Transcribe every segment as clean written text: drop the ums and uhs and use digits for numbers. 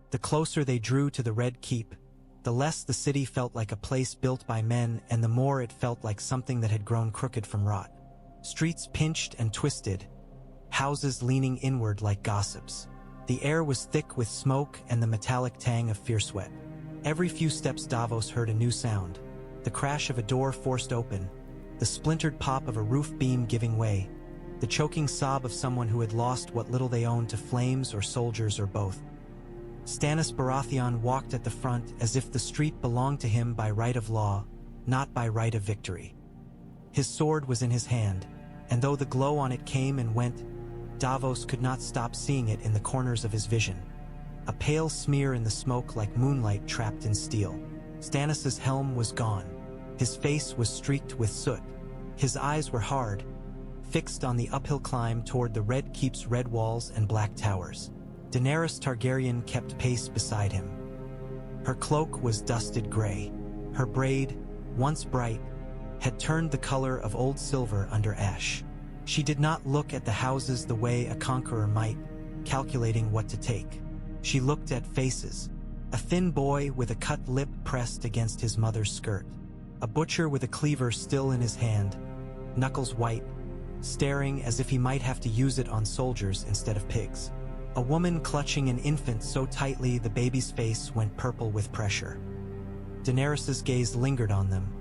The closer they drew to the Red Keep, the less the city felt like a place built by men and the more it felt like something that had grown crooked from rot. Streets pinched and twisted, houses leaning inward like gossips. The air was thick with smoke and the metallic tang of fierce sweat. Every few steps Davos heard a new sound, the crash of a door forced open, the splintered pop of a roof beam giving way, the choking sob of someone who had lost what little they owned to flames or soldiers or both. Stannis Baratheon walked at the front as if the street belonged to him by right of law, not by right of victory. His sword was in his hand, and though the glow on it came and went, Davos could not stop seeing it in the corners of his vision. A pale smear in the smoke like moonlight trapped in steel. Stannis's helm was gone. His face was streaked with soot. His eyes were hard, fixed on the uphill climb toward the Red Keep's red walls and black towers. Daenerys Targaryen kept pace beside him. Her cloak was dusted gray. Her braid, once bright, had turned the color of old silver under ash. She did not look at the houses the way a conqueror might, calculating what to take. She looked at faces. A thin boy with a cut lip pressed against his mother's skirt. A butcher with a cleaver still in his hand, knuckles white, staring as if he might have to use it on soldiers instead of pigs. A woman clutching an infant so tightly the baby's face went purple with pressure. Daenerys's gaze lingered on them,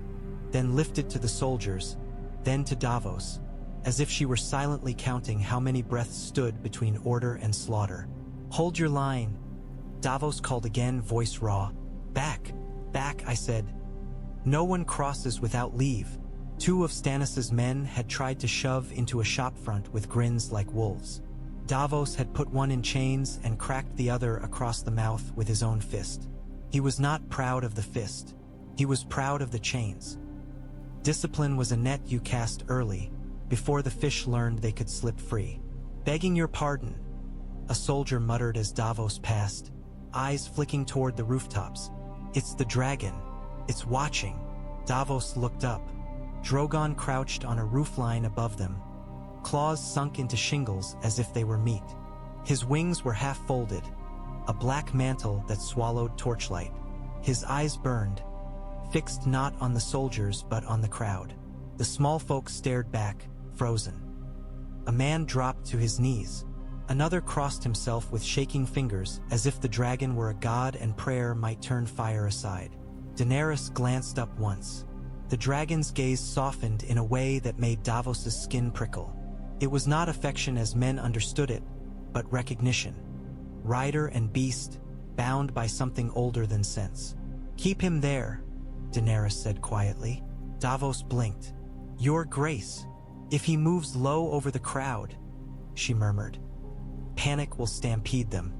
then lifted to the soldiers, then to Davos, as if she were silently counting how many breaths stood between order and slaughter. "Hold your line," Davos called again, voice raw. "Back, back," I said. "No one crosses without leave." Two of Stannis's men had tried to shove into a shopfront with grins like wolves. Davos had put one in chains and cracked the other across the mouth with his own fist. He was not proud of the fist. He was proud of the chains. Discipline was a net you cast early, before the fish learned they could slip free. "Begging your pardon," a soldier muttered as Davos passed, eyes flicking toward the rooftops. "It's the dragon. It's watching." Davos looked up. Drogon crouched on a roofline above them, claws sunk into shingles as if they were meat. His wings were half folded, a black mantle that swallowed torchlight. His eyes burned, fixed not on the soldiers but on the crowd. The small folk stared back, frozen. A man dropped to his knees. Another crossed himself with shaking fingers as if the dragon were a god and prayer might turn fire aside. Daenerys glanced up once. The dragon's gaze softened in a way that made Davos's skin prickle. It was not affection as men understood it, but recognition. Rider and beast, bound by something older than sense. "Keep him there," Daenerys said quietly. Davos blinked. "Your grace. If he moves low over the crowd," she murmured. "Panic will stampede them.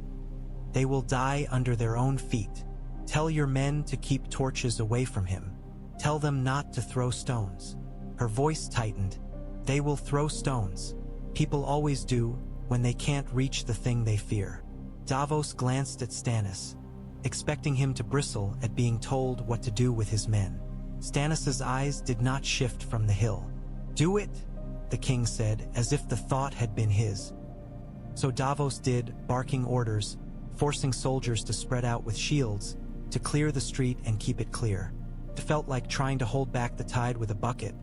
They will die under their own feet. Tell your men to keep torches away from him. Tell them not to throw stones." Her voice tightened. "They will throw stones. People always do, when they can't reach the thing they fear." Davos glanced at Stannis, expecting him to bristle at being told what to do with his men. Stannis's eyes did not shift from the hill. "Do it," the king said, as if the thought had been his. So Davos did, barking orders, forcing soldiers to spread out with shields, to clear the street and keep it clear. It felt like trying to hold back the tide with a bucket,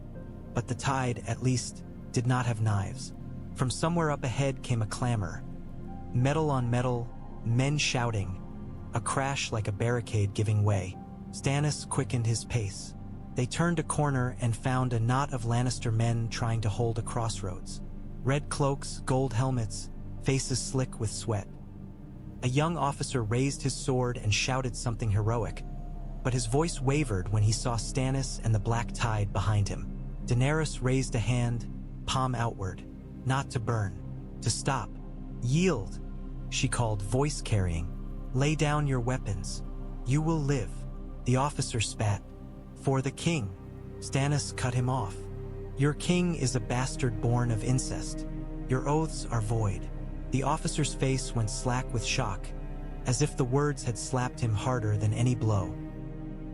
but the tide, at least, did not have knives. From somewhere up ahead came a clamor. Metal on metal, men shouting, a crash like a barricade giving way. Stannis quickened his pace. They turned a corner and found a knot of Lannister men trying to hold a crossroads. Red cloaks, gold helmets, faces slick with sweat. A young officer raised his sword and shouted something heroic, but his voice wavered when he saw Stannis and the black tide behind him. Daenerys raised a hand, palm outward. Not to burn, to stop. "Yield," she called, voice carrying. "Lay down your weapons. You will live." The officer spat. "For the king." Stannis cut him off. "Your king is a bastard born of incest. Your oaths are void." The officer's face went slack with shock, as if the words had slapped him harder than any blow.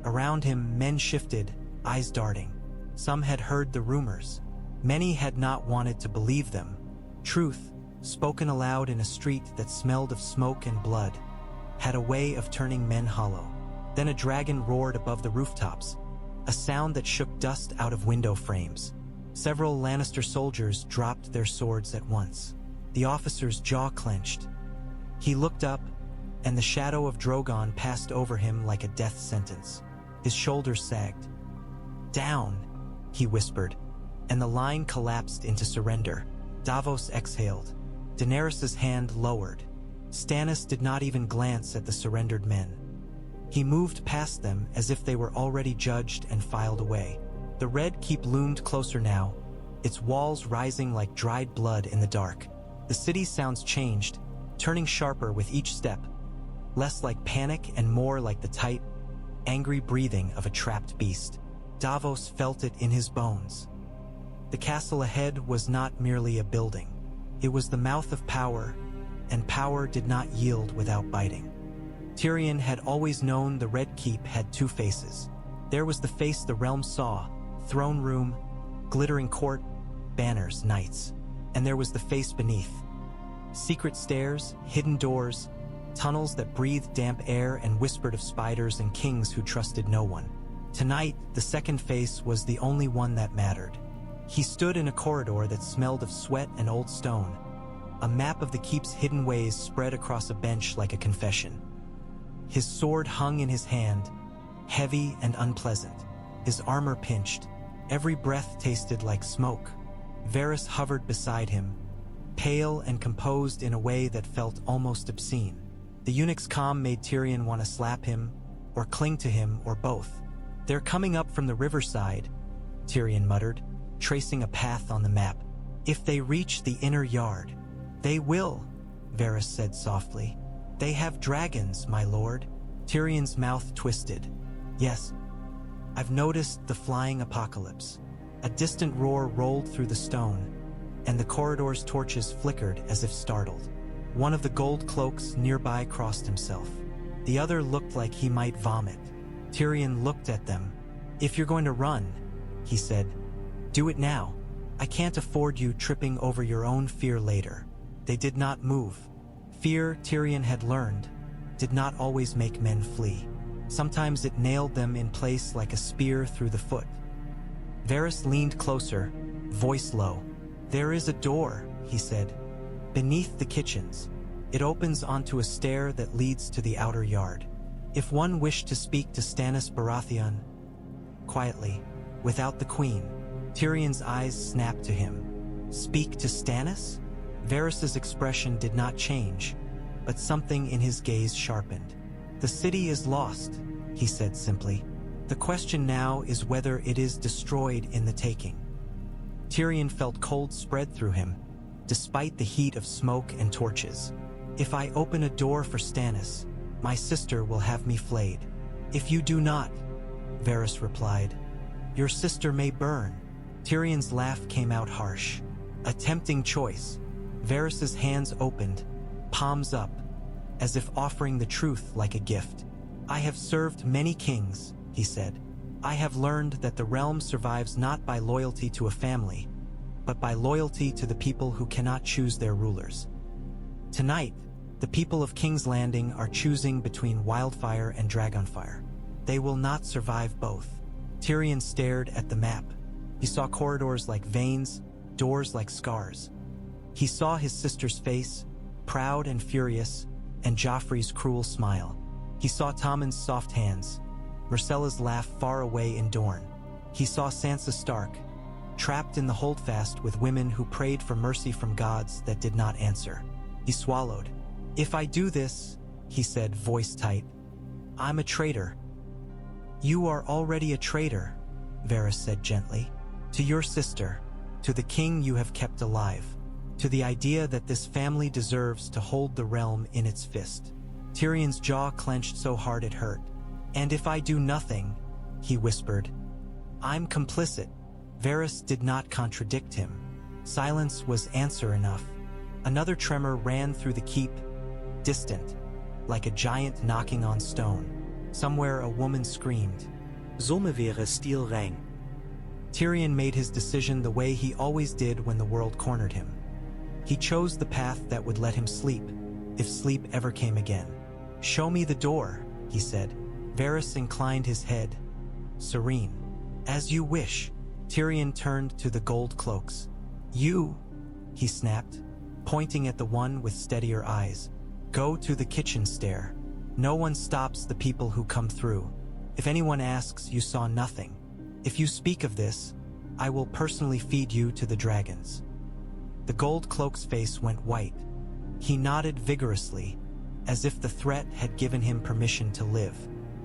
Around him, men shifted, eyes darting. Some had heard the rumors. Many had not wanted to believe them. Truth, spoken aloud in a street that smelled of smoke and blood, had a way of turning men hollow. Then a dragon roared above the rooftops, a sound that shook dust out of window frames. Several Lannister soldiers dropped their swords at once. The officer's jaw clenched. He looked up, and the shadow of Drogon passed over him like a death sentence. His shoulders sagged. "Down," he whispered, and the line collapsed into surrender. Davos exhaled. Daenerys' hand lowered. Stannis did not even glance at the surrendered men. He moved past them as if they were already judged and filed away. The Red Keep loomed closer now, its walls rising like dried blood in the dark. The city's sounds changed, turning sharper with each step, less like panic and more like the tight, angry breathing of a trapped beast. Davos felt it in his bones. The castle ahead was not merely a building. It was the mouth of power, and power did not yield without biting. Tyrion had always known the Red Keep had two faces. There was the face the realm saw, throne room, glittering court, banners, knights. And there was the face beneath. Secret stairs, hidden doors, tunnels that breathed damp air and whispered of spiders and kings who trusted no one. Tonight, the second face was the only one that mattered. He stood in a corridor that smelled of sweat and old stone. A map of the keep's hidden ways spread across a bench like a confession. His sword hung in his hand, heavy and unpleasant. His armor pinched. Every breath tasted like smoke. Varys hovered beside him, pale and composed in a way that felt almost obscene. The eunuch's calm made Tyrion want to slap him, or cling to him, or both. "They're coming up from the riverside," Tyrion muttered, tracing a path on the map. "If they reach the inner yard." "They will," Varys said softly. "They have dragons, my lord." Tyrion's mouth twisted. "Yes, I've noticed the flying apocalypse." A distant roar rolled through the stone, and the corridor's torches flickered as if startled. One of the gold cloaks nearby crossed himself. The other looked like he might vomit. Tyrion looked at them. "If you're going to run," he said, "do it now. I can't afford you tripping over your own fear later." They did not move. Fear, Tyrion had learned, did not always make men flee. Sometimes it nailed them in place like a spear through the foot. Varys leaned closer, voice low. "There is a door," he said, "beneath the kitchens. It opens onto a stair that leads to the outer yard. If one wished to speak to Stannis Baratheon," quietly, without the queen. Tyrion's eyes snapped to him. "Speak to Stannis?" Varys's expression did not change, but something in his gaze sharpened. "The city is lost," he said simply. "The question now is whether it is destroyed in the taking." Tyrion felt cold spread through him, despite the heat of smoke and torches. "If I open a door for Stannis, my sister will have me flayed. If you do not," Varys replied, "your sister may burn." Tyrion's laugh came out harsh. A tempting choice. Varys's hands opened, palms up, as if offering the truth like a gift. "I have served many kings," he said. "I have learned that the realm survives not by loyalty to a family, but by loyalty to the people who cannot choose their rulers. Tonight, the people of King's Landing are choosing between wildfire and dragonfire. They will not survive both." Tyrion stared at the map. He saw corridors like veins, doors like scars. He saw his sister's face, proud and furious, and Joffrey's cruel smile. He saw Tommen's soft hands, Myrcella's laugh far away in Dorne. He saw Sansa Stark, trapped in the Holdfast with women who prayed for mercy from gods that did not answer. He swallowed. "If I do this," he said, voice tight, "I'm a traitor." "You are already a traitor," Varys said gently. "To your sister, to the king you have kept alive, to the idea that this family deserves to hold the realm in its fist." Tyrion's jaw clenched so hard it hurt. "And if I do nothing," he whispered, "I'm complicit." Varys did not contradict him. Silence was answer enough. Another tremor ran through the keep, distant, like a giant knocking on stone. Somewhere a woman screamed. Sommerwehre Stil rang. Tyrion made his decision the way he always did when the world cornered him. He chose the path that would let him sleep, if sleep ever came again. "Show me the door," he said. Varys inclined his head, serene. "As you wish." Tyrion turned to the gold cloaks. "You," he snapped, pointing at the one with steadier eyes. "Go to the kitchen stair. No one stops the people who come through. If anyone asks, you saw nothing. If you speak of this, I will personally feed you to the dragons." The gold cloak's face went white. He nodded vigorously, as if the threat had given him permission to live.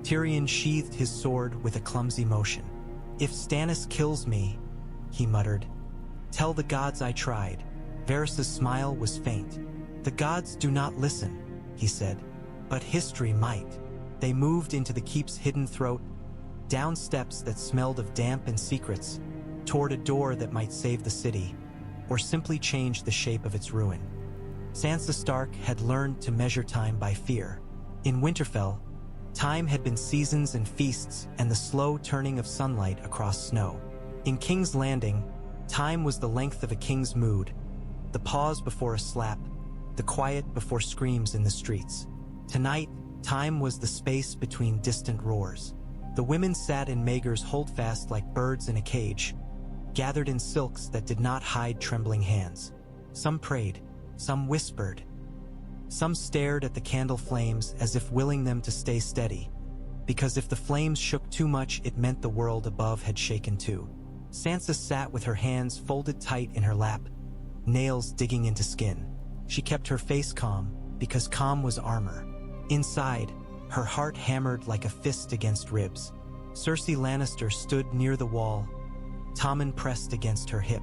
Tyrion sheathed his sword with a clumsy motion. "If Stannis kills me," he muttered, "tell the gods I tried." Varys' smile was faint. "The gods do not listen," he said, "but history might." They moved into the keep's hidden throat, down steps that smelled of damp and secrets, toward a door that might save the city, or simply change the shape of its ruin. Sansa Stark had learned to measure time by fear. In Winterfell, time had been seasons and feasts and the slow turning of sunlight across snow. In King's Landing, time was the length of a king's mood, the pause before a slap, the quiet before screams in the streets. Tonight, time was the space between distant roars. The women sat in Maegor's Holdfast like birds in a cage, gathered in silks that did not hide trembling hands. Some prayed, some whispered, some stared at the candle flames as if willing them to stay steady, because if the flames shook too much, it meant the world above had shaken too. Sansa sat with her hands folded tight in her lap, nails digging into skin. She kept her face calm, because calm was armor. Inside, her heart hammered like a fist against ribs. Cersei Lannister stood near the wall, Tommen pressed against her hip.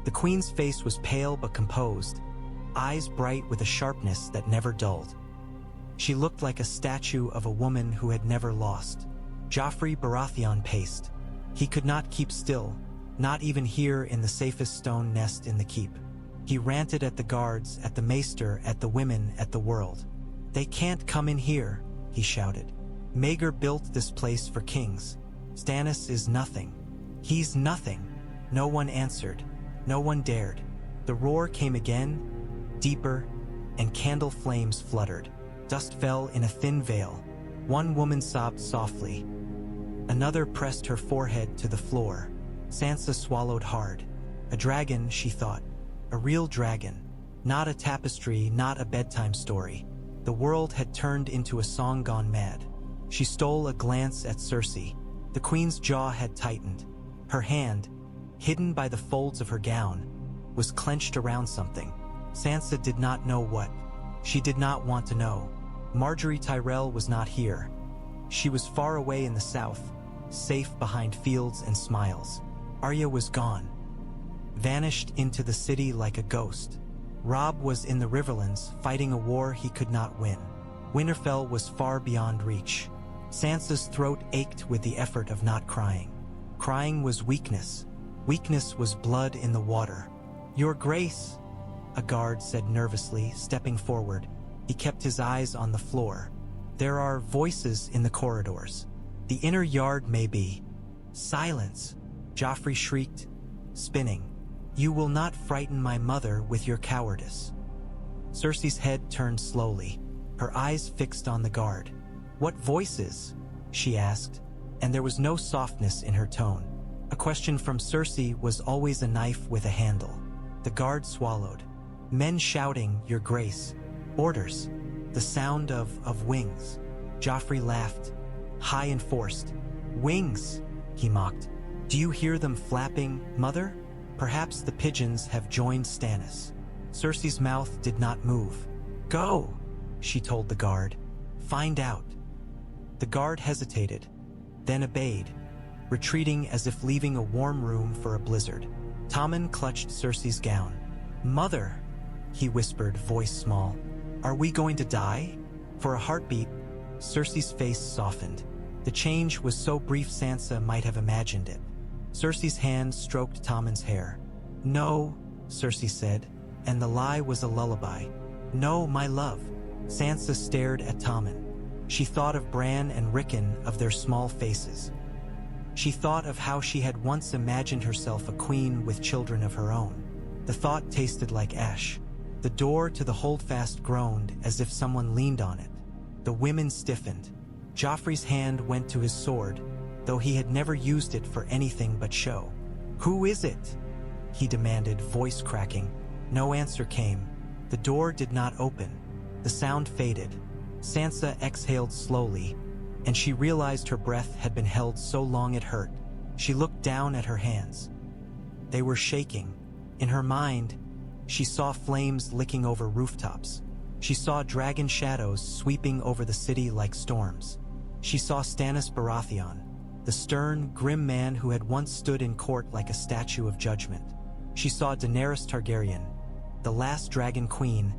The queen's face was pale but composed, eyes bright with a sharpness that never dulled. She looked like a statue of a woman who had never lost. Joffrey Baratheon paced. He could not keep still, not even here in the safest stone nest in the keep. He ranted at the guards, at the maester, at the women, at the world. "They can't come in here," he shouted. "Maegor built this place for kings. Stannis is nothing. He's nothing." No one answered. No one dared. The roar came again, deeper, and candle flames fluttered. Dust fell in a thin veil. One woman sobbed softly. Another pressed her forehead to the floor. Sansa swallowed hard. A dragon, she thought. A real dragon. Not a tapestry, not a bedtime story. The world had turned into a song gone mad. She stole a glance at Cersei. The queen's jaw had tightened. Her hand, hidden by the folds of her gown, was clenched around something. Sansa did not know what. She did not want to know. Marjorie Tyrell was not here. She was far away in the south, safe behind fields and smiles. Arya was gone, vanished into the city like a ghost. Robb was in the Riverlands, fighting a war he could not win. Winterfell was far beyond reach. Sansa's throat ached with the effort of not crying. Crying was weakness. Weakness was blood in the water. "Your Grace," a guard said nervously, stepping forward. He kept his eyes on the floor. "There are voices in the corridors. The inner yard may be." "Silence!" Joffrey shrieked, spinning. "You will not frighten my mother with your cowardice." Cersei's head turned slowly, her eyes fixed on the guard. "What voices?" she asked, and there was no softness in her tone. A question from Cersei was always a knife with a handle. The guard swallowed. "Men shouting, Your Grace. Orders. The sound of wings." Joffrey laughed, high and forced. "Wings," he mocked. "Do you hear them flapping, Mother? Perhaps the pigeons have joined Stannis." Cersei's mouth did not move. "Go," she told the guard. "Find out." The guard hesitated, then obeyed, retreating as if leaving a warm room for a blizzard. Tommen clutched Cersei's gown. "Mother," he whispered, voice small. "Are we going to die?" For a heartbeat, Cersei's face softened. The change was so brief Sansa might have imagined it. Cersei's hand stroked Tommen's hair. "No," Cersei said, and the lie was a lullaby. "No, my love." Sansa stared at Tommen. She thought of Bran and Rickon, of their small faces. She thought of how she had once imagined herself a queen with children of her own. The thought tasted like ash. The door to the Holdfast groaned as if someone leaned on it. The women stiffened. Joffrey's hand went to his sword, though he had never used it for anything but show. "Who is it?" he demanded, voice cracking. No answer came. The door did not open. The sound faded. Sansa exhaled slowly, and she realized her breath had been held so long it hurt. She looked down at her hands. They were shaking. In her mind, she saw flames licking over rooftops. She saw dragon shadows sweeping over the city like storms. She saw Stannis Baratheon, the stern, grim man who had once stood in court like a statue of judgment. She saw Daenerys Targaryen, the last dragon queen,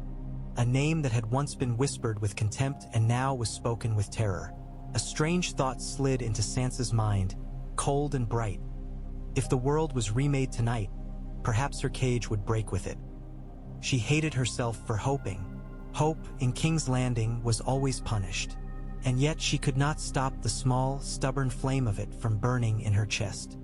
a name that had once been whispered with contempt and now was spoken with terror. A strange thought slid into Sansa's mind, cold and bright. If the world was remade tonight, perhaps her cage would break with it. She hated herself for hoping. Hope in King's Landing was always punished, and yet she could not stop the small, stubborn flame of it from burning in her chest.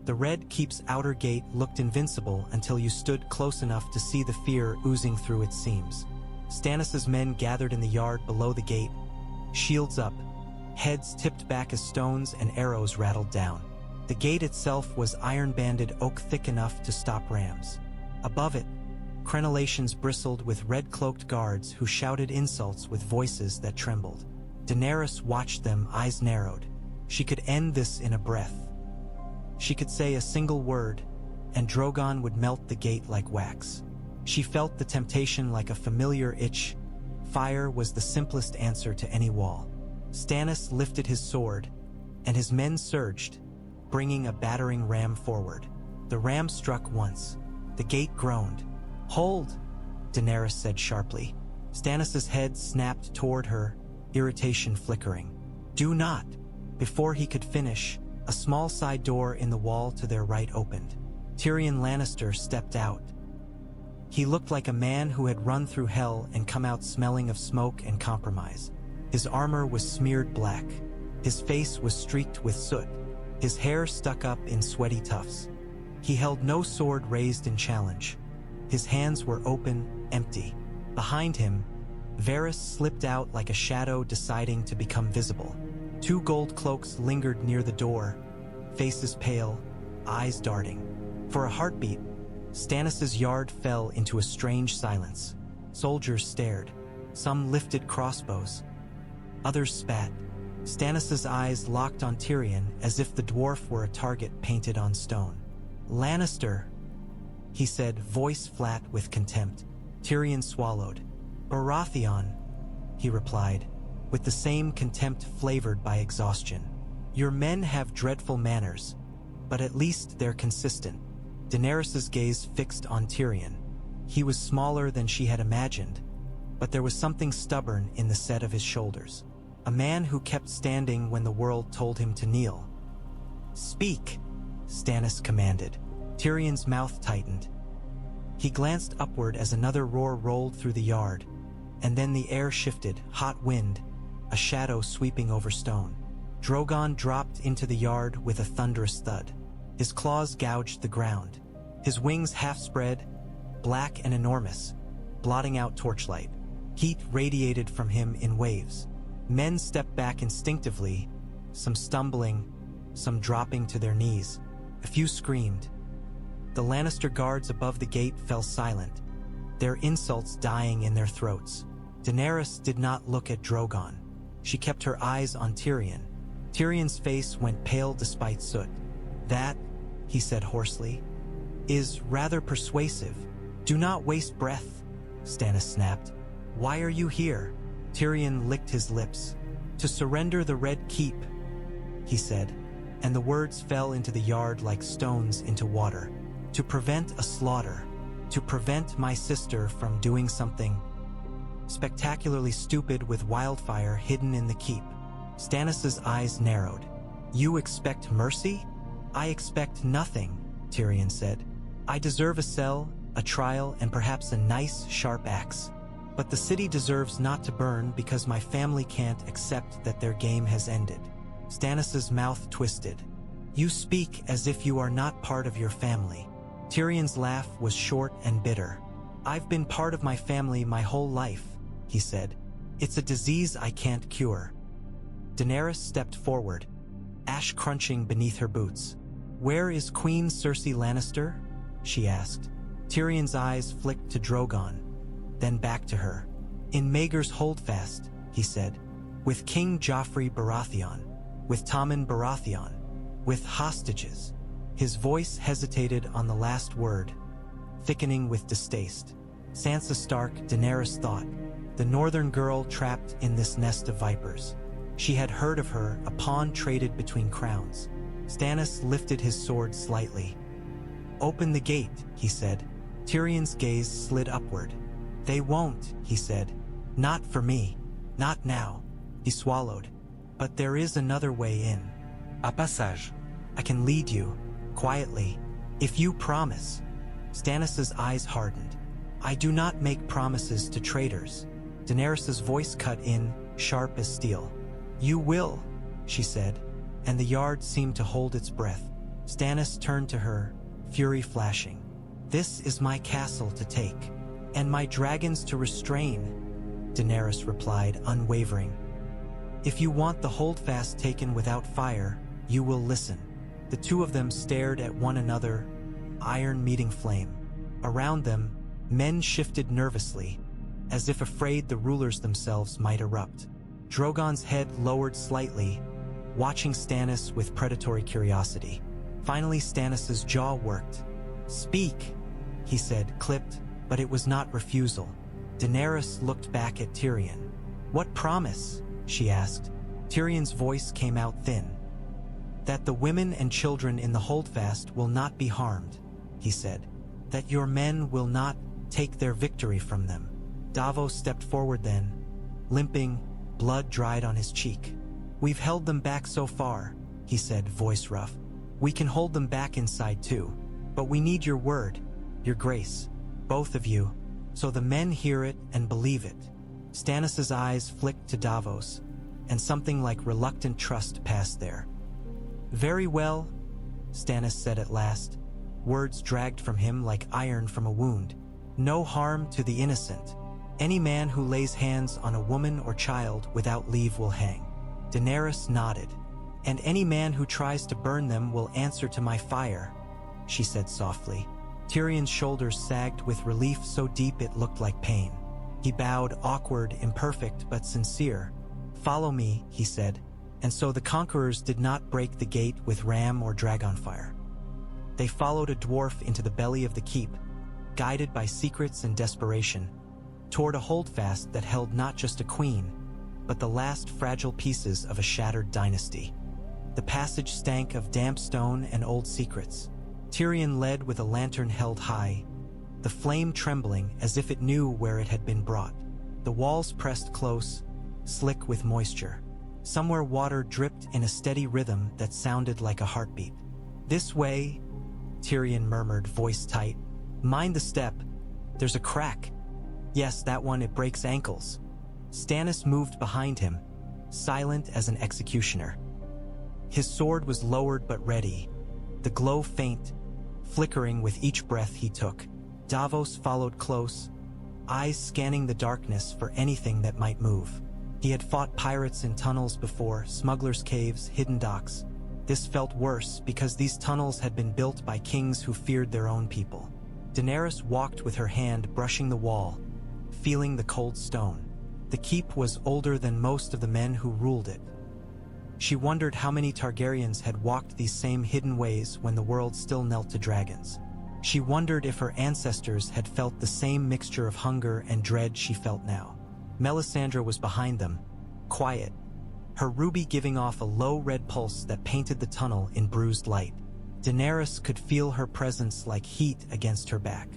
The Red Keep's outer gate looked invincible until you stood close enough to see the fear oozing through its seams. Stannis' men gathered in the yard below the gate, shields up, heads tipped back as stones and arrows rattled down. The gate itself was iron-banded oak thick enough to stop rams. Above it, crenellations bristled with red-cloaked guards who shouted insults with voices that trembled. Daenerys watched them, eyes narrowed. She could end this in a breath. She could say a single word, and Drogon would melt the gate like wax. She felt the temptation like a familiar itch. Fire was the simplest answer to any wall. Stannis lifted his sword, and his men surged, bringing a battering ram forward. The ram struck once. The gate groaned. "Hold," Daenerys said sharply. Stannis' head snapped toward her, irritation flickering. "Do not." Before he could finish, a small side door in the wall to their right opened. Tyrion Lannister stepped out. He looked like a man who had run through hell and come out smelling of smoke and compromise. His armor was smeared black. His face was streaked with soot. His hair stuck up in sweaty tufts. He held no sword raised in challenge. His hands were open, empty. Behind him, Varys slipped out like a shadow deciding to become visible. 2 gold cloaks lingered near the door, faces pale, eyes darting. For a heartbeat, Stannis' yard fell into a strange silence. Soldiers stared. Some lifted crossbows. Others spat. Stannis' eyes locked on Tyrion as if the dwarf were a target painted on stone. "Lannister," he said, voice flat with contempt. Tyrion swallowed. "Baratheon," he replied, with the same contempt flavored by exhaustion. "Your men have dreadful manners, but at least they're consistent." Daenerys' gaze fixed on Tyrion. He was smaller than she had imagined, but there was something stubborn in the set of his shoulders. A man who kept standing when the world told him to kneel. "Speak," Stannis commanded. Tyrion's mouth tightened. He glanced upward as another roar rolled through the yard, and then the air shifted, hot wind, a shadow sweeping over stone. Drogon dropped into the yard with a thunderous thud. His claws gouged the ground. His wings half spread, black and enormous, blotting out torchlight. Heat radiated from him in waves. Men stepped back instinctively, some stumbling, some dropping to their knees. A few screamed. The Lannister guards above the gate fell silent, their insults dying in their throats. Daenerys did not look at Drogon. She kept her eyes on Tyrion. Tyrion's face went pale despite soot. "That," he said hoarsely, "is rather persuasive." "Do not waste breath," Stannis snapped. "Why are you here?" Tyrion licked his lips. "To surrender the Red Keep," he said, and the words fell into the yard like stones into water. "To prevent a slaughter. To prevent my sister from doing something spectacularly stupid with wildfire hidden in the keep." Stannis' eyes narrowed. "You expect mercy?" "I expect nothing," Tyrion said. "I deserve a cell, a trial, and perhaps a nice, sharp axe. But the city deserves not to burn because my family can't accept that their game has ended." Stannis' mouth twisted. "You speak as if you are not part of your family." Tyrion's laugh was short and bitter. "I've been part of my family my whole life," he said. It's a disease I can't cure. Daenerys stepped forward, ash crunching beneath her boots. Where is Queen Cersei Lannister? She asked. Tyrion's eyes flicked to Drogon, then back to her. In Maegor's Holdfast, he said. With King Joffrey Baratheon. With Tommen Baratheon. With hostages. His voice hesitated on the last word, thickening with distaste. Sansa Stark, Daenerys thought. The northern girl trapped in this nest of vipers. She had heard of her, a pawn traded between crowns. Stannis lifted his sword slightly. Open the gate, he said. Tyrion's gaze slid upward. They won't, he said. Not for me. Not now. He swallowed. But there is another way in. A passage. I can lead you, quietly, if you promise. Stannis' eyes hardened. I do not make promises to traitors. Daenerys' voice cut in, sharp as steel. You will, she said, and the yard seemed to hold its breath. Stannis turned to her, fury flashing. This is my castle to take, and my dragons to restrain, Daenerys replied, unwavering. If you want the Holdfast taken without fire, you will listen. The two of them stared at one another, iron meeting flame. Around them, men shifted nervously, as if afraid the rulers themselves might erupt. Drogon's head lowered slightly, watching Stannis with predatory curiosity. Finally, Stannis' jaw worked. Speak, he said, clipped, but it was not refusal. Daenerys looked back at Tyrion. What promise? She asked. Tyrion's voice came out thin. That the women and children in the Holdfast will not be harmed, he said. That your men will not take their victory from them. Davos stepped forward then, limping, blood dried on his cheek. We've held them back so far, he said, voice rough. We can hold them back inside too. But we need your word, your grace, both of you, so the men hear it and believe it. Stannis' eyes flicked to Davos, and something like reluctant trust passed there. Very well, Stannis said at last, words dragged from him like iron from a wound. No harm to the innocent. Any man who lays hands on a woman or child without leave will hang. Daenerys nodded. And any man who tries to burn them will answer to my fire, she said softly. Tyrion's shoulders sagged with relief so deep it looked like pain. He bowed, awkward, imperfect, but sincere. Follow me, he said. And so the conquerors did not break the gate with ram or dragonfire. They followed a dwarf into the belly of the keep, guided by secrets and desperation, toward a holdfast that held not just a queen, but the last fragile pieces of a shattered dynasty. The passage stank of damp stone and old secrets. Tyrion led with a lantern held high, the flame trembling as if it knew where it had been brought. The walls pressed close, slick with moisture. Somewhere water dripped in a steady rhythm that sounded like a heartbeat. This way, Tyrion murmured, voice tight. Mind the step. There's a crack. Yes, that one, it breaks ankles. Stannis moved behind him, silent as an executioner. His sword was lowered but ready, the glow faint, flickering with each breath he took. Davos followed close, eyes scanning the darkness for anything that might move. He had fought pirates in tunnels before, smugglers' caves, hidden docks. This felt worse because these tunnels had been built by kings who feared their own people. Daenerys walked with her hand brushing the wall, feeling the cold stone. The keep was older than most of the men who ruled it. She wondered how many Targaryens had walked these same hidden ways when the world still knelt to dragons. She wondered if her ancestors had felt the same mixture of hunger and dread she felt now. Melisandre was behind them, quiet, her ruby giving off a low red pulse that painted the tunnel in bruised light. Daenerys could feel her presence like heat against her back.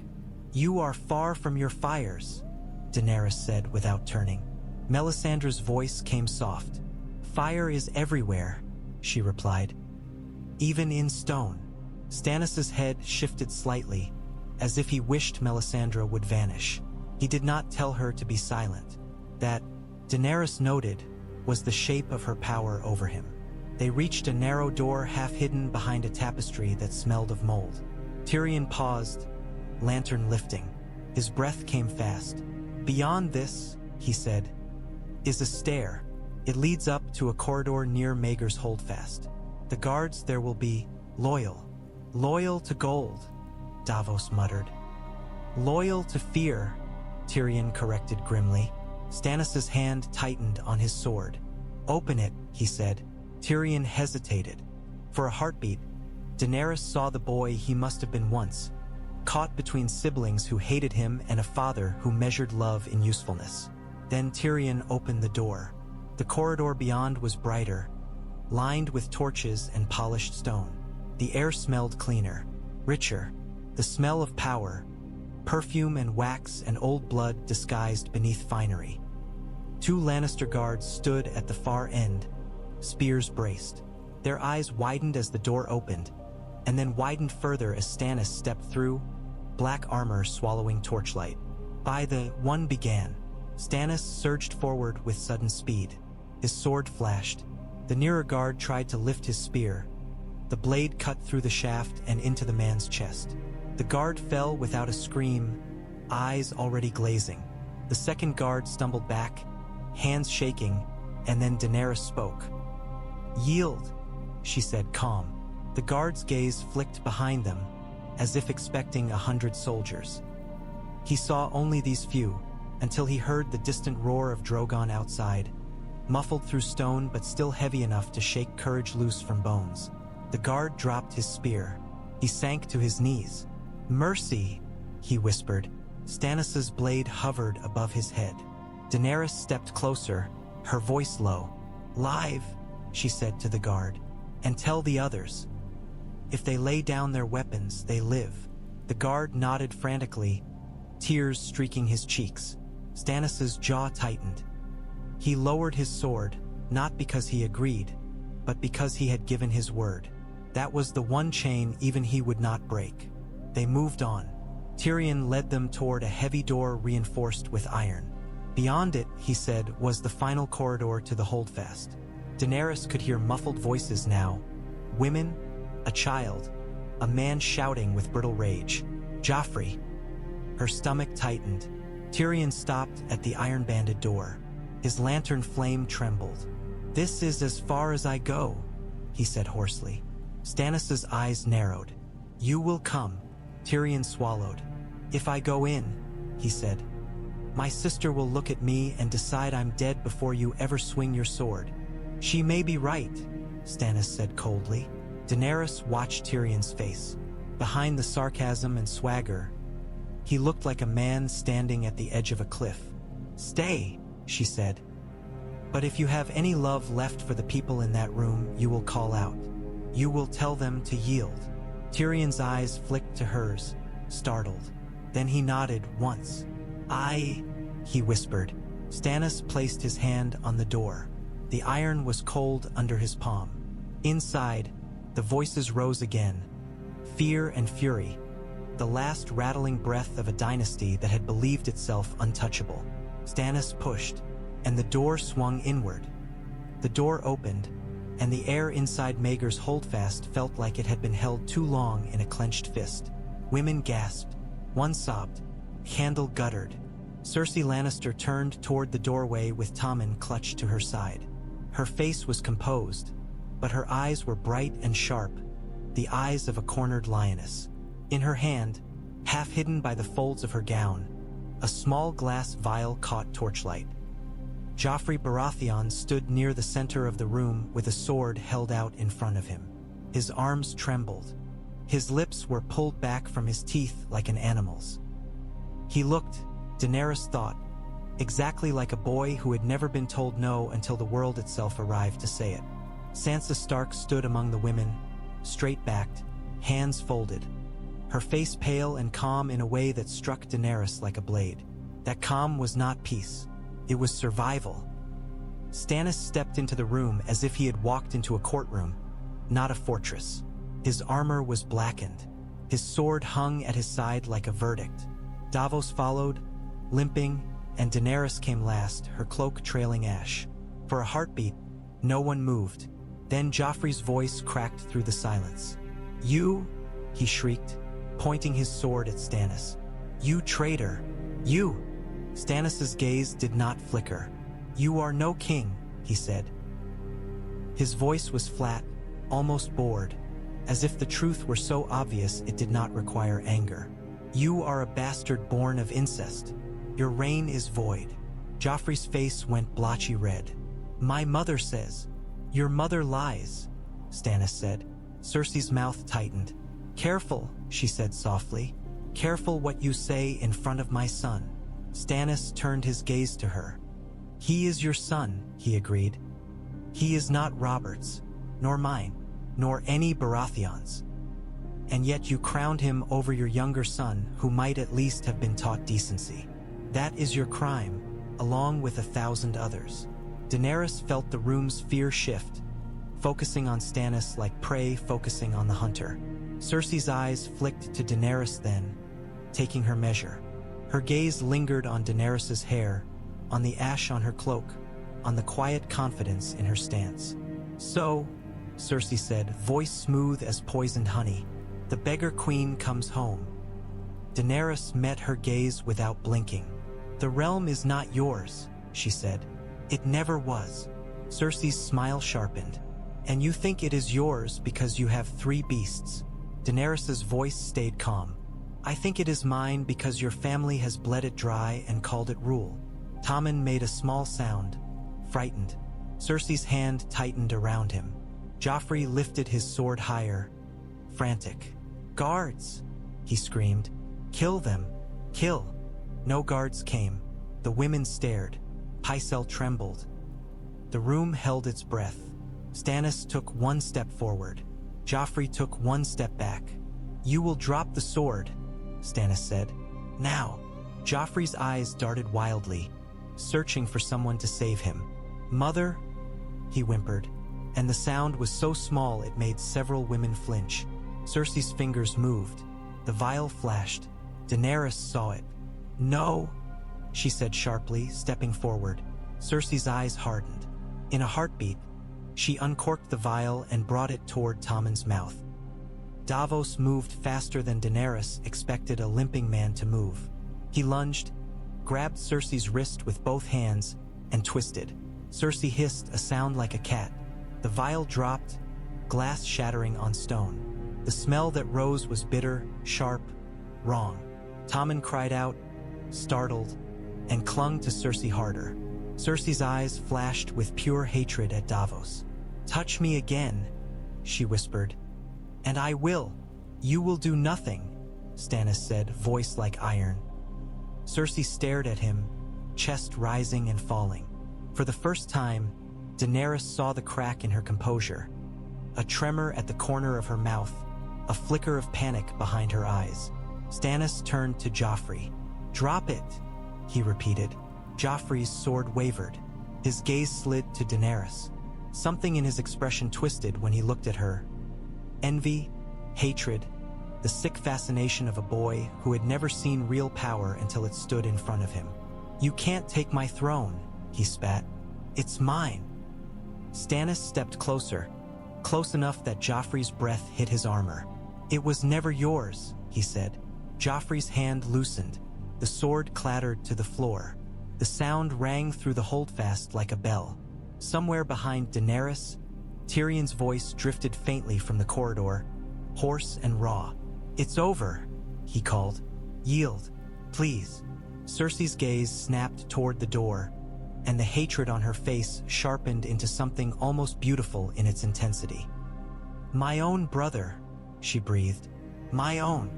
You are far from your fires, Daenerys said without turning. Melisandre's voice came soft. Fire is everywhere, she replied. Even in stone. Stannis' head shifted slightly, as if he wished Melisandre would vanish. He did not tell her to be silent. That, Daenerys noted, was the shape of her power over him. They reached a narrow door half hidden behind a tapestry that smelled of mold. Tyrion paused, lantern lifting. His breath came fast. Beyond this, he said, is a stair. It leads up to a corridor near Maegor's Holdfast. The guards there will be loyal. Loyal to gold, Davos muttered. Loyal to fear, Tyrion corrected grimly. Stannis' hand tightened on his sword. Open it, he said. Tyrion hesitated. For a heartbeat, Daenerys saw the boy he must have been once, caught between siblings who hated him and a father who measured love in usefulness. Then Tyrion opened the door. The corridor beyond was brighter, lined with torches and polished stone. The air smelled cleaner, richer, the smell of power, perfume and wax and old blood disguised beneath finery. 2 Lannister guards stood at the far end, spears braced. Their eyes widened as the door opened, and then widened further as Stannis stepped through, black armor swallowing torchlight. By the one began, Stannis surged forward with sudden speed. His sword flashed. The nearer guard tried to lift his spear. The blade cut through the shaft and into the man's chest. The guard fell without a scream, eyes already glazing. The second guard stumbled back, hands shaking, and then Daenerys spoke. "Yield," she said, calm. The guard's gaze flicked behind them, as if expecting 100 soldiers. He saw only these few, until he heard the distant roar of Drogon outside, muffled through stone but still heavy enough to shake courage loose from bones. The guard dropped his spear. He sank to his knees. "Mercy," he whispered. Stannis' blade hovered above his head. Daenerys stepped closer, her voice low. "Live," she said to the guard, "and tell the others. If they lay down their weapons, they live." The guard nodded frantically, tears streaking his cheeks. Stannis' jaw tightened. He lowered his sword, not because he agreed, but because he had given his word. That was the one chain even he would not break. They moved on. Tyrion led them toward a heavy door reinforced with iron. Beyond it, he said, was the final corridor to the Holdfast. Daenerys could hear muffled voices now. Women, a child, a man shouting with brittle rage. "Joffrey." Her stomach tightened. Tyrion stopped at the iron-banded door. His lantern flame trembled. "This is as far as I go," he said hoarsely. Stannis' eyes narrowed. "You will come," Tyrion swallowed. "If I go in," he said, "my sister will look at me and decide I'm dead before you ever swing your sword." "She may be right," Stannis said coldly. Daenerys watched Tyrion's face. Behind the sarcasm and swagger, he looked like a man standing at the edge of a cliff. "Stay," she said. "But if you have any love left for the people in that room, you will call out. You will tell them to yield." Tyrion's eyes flicked to hers, startled. Then he nodded once. "I," he whispered. Stannis placed his hand on the door. The iron was cold under his palm. Inside, the voices rose again. Fear and fury. The last rattling breath of a dynasty that had believed itself untouchable. Stannis pushed, and the door swung inward. The door opened, and the air inside Maegor's Holdfast felt like it had been held too long in a clenched fist. Women gasped. One sobbed. Candle guttered. Cersei Lannister turned toward the doorway with Tommen clutched to her side. Her face was composed, but her eyes were bright and sharp, the eyes of a cornered lioness. In her hand, half hidden by the folds of her gown, a small glass vial caught torchlight. Joffrey Baratheon stood near the center of the room with a sword held out in front of him. His arms trembled. His lips were pulled back from his teeth like an animal's. He looked, Daenerys thought, exactly like a boy who had never been told no until the world itself arrived to say it. Sansa Stark stood among the women, straight-backed, hands folded, her face pale and calm in a way that struck Daenerys like a blade. That calm was not peace. It was survival. Stannis stepped into the room as if he had walked into a courtroom, not a fortress. His armor was blackened. His sword hung at his side like a verdict. Davos followed, limping, and Daenerys came last, her cloak trailing ash. For a heartbeat, no one moved. Then Joffrey's voice cracked through the silence. "You," he shrieked, pointing his sword at Stannis. "You traitor! You!" Stannis' gaze did not flicker. "You are no king," he said. His voice was flat, almost bored, as if the truth were so obvious it did not require anger. "You are a bastard born of incest. Your reign is void." Joffrey's face went blotchy red. "My mother says." "Your mother lies," Stannis said. Cersei's mouth tightened. "Careful," she said softly. "Careful what you say in front of my son." Stannis turned his gaze to her. "He is your son," he agreed. "He is not Robert's, nor mine, nor any Baratheon's. And yet you crowned him over your younger son, who might at least have been taught decency. That is your crime, along with 1,000 others." Daenerys felt the room's fear shift, focusing on Stannis like prey focusing on the hunter. Cersei's eyes flicked to Daenerys then, taking her measure. Her gaze lingered on Daenerys's hair, on the ash on her cloak, on the quiet confidence in her stance. "So," Cersei said, voice smooth as poisoned honey, "the beggar queen comes home." Daenerys met her gaze without blinking. "The realm is not yours," she said. "It never was." Cersei's smile sharpened. "And you think it is yours because you have 3 beasts." Daenerys's voice stayed calm. "I think it is mine because your family has bled it dry and called it rule." Tommen made a small sound, frightened. Cersei's hand tightened around him. Joffrey lifted his sword higher, frantic. "Guards!" he screamed. "Kill them! Kill!" No guards came. The women stared. Pycelle trembled. The room held its breath. Stannis took 1 step forward. Joffrey took 1 step back. "You will drop the sword," Stannis said. "Now." Joffrey's eyes darted wildly, searching for someone to save him. "Mother," he whimpered, and the sound was so small it made several women flinch. Cersei's fingers moved. The vial flashed. Daenerys saw it. "No," she said sharply, stepping forward. Cersei's eyes hardened. In a heartbeat, she uncorked the vial and brought it toward Tommen's mouth. Davos moved faster than Daenerys expected a limping man to move. He lunged, grabbed Cersei's wrist with both hands, and twisted. Cersei hissed a sound like a cat. The vial dropped, glass shattering on stone. The smell that rose was bitter, sharp, wrong. Tommen cried out, startled, and clung to Cersei harder. Cersei's eyes flashed with pure hatred at Davos. "Touch me again," she whispered. "And I will." "You will do nothing," Stannis said, voice like iron. Cersei stared at him, chest rising and falling. For the first time, Daenerys saw the crack in her composure. A tremor at the corner of her mouth, a flicker of panic behind her eyes. Stannis turned to Joffrey. "Drop it," he repeated. Joffrey's sword wavered. His gaze slid to Daenerys. Something in his expression twisted when he looked at her. Envy, hatred, the sick fascination of a boy who had never seen real power until it stood in front of him. "You can't take my throne," he spat. "It's mine." Stannis stepped closer, close enough that Joffrey's breath hit his armor. "It was never yours," he said. Joffrey's hand loosened. The sword clattered to the floor. The sound rang through the holdfast like a bell. Somewhere behind Daenerys, Tyrion's voice drifted faintly from the corridor, hoarse and raw. "It's over," he called. "Yield, please." Cersei's gaze snapped toward the door, and the hatred on her face sharpened into something almost beautiful in its intensity. "My own brother," she breathed. "My own."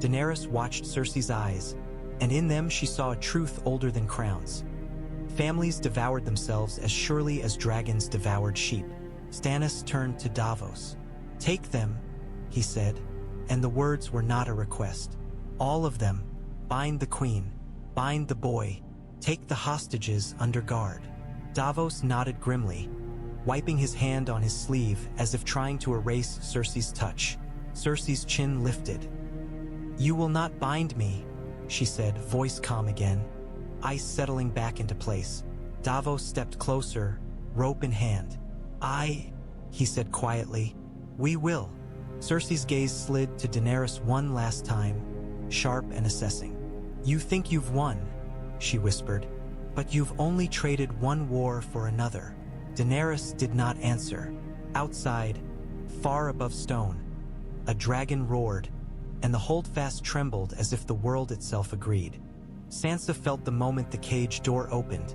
Daenerys watched Cersei's eyes, and in them she saw a truth older than crowns. Families devoured themselves as surely as dragons devoured sheep. Stannis turned to Davos. "Take them," he said, and the words were not a request. "All of them. Bind the queen. Bind the boy. Take the hostages under guard." Davos nodded grimly, wiping his hand on his sleeve as if trying to erase Cersei's touch. Cersei's chin lifted. "You will not bind me," she said, voice calm again, ice settling back into place. Davos stepped closer, rope in hand. He said quietly. "We will." Cersei's gaze slid to Daenerys one last time, sharp and assessing. "You think you've won," she whispered, But you've only traded one war for another. Daenerys did not answer. Outside, far above stone, a dragon roared, and the Holdfast trembled as if the world itself agreed. Sansa felt the moment the cage door opened,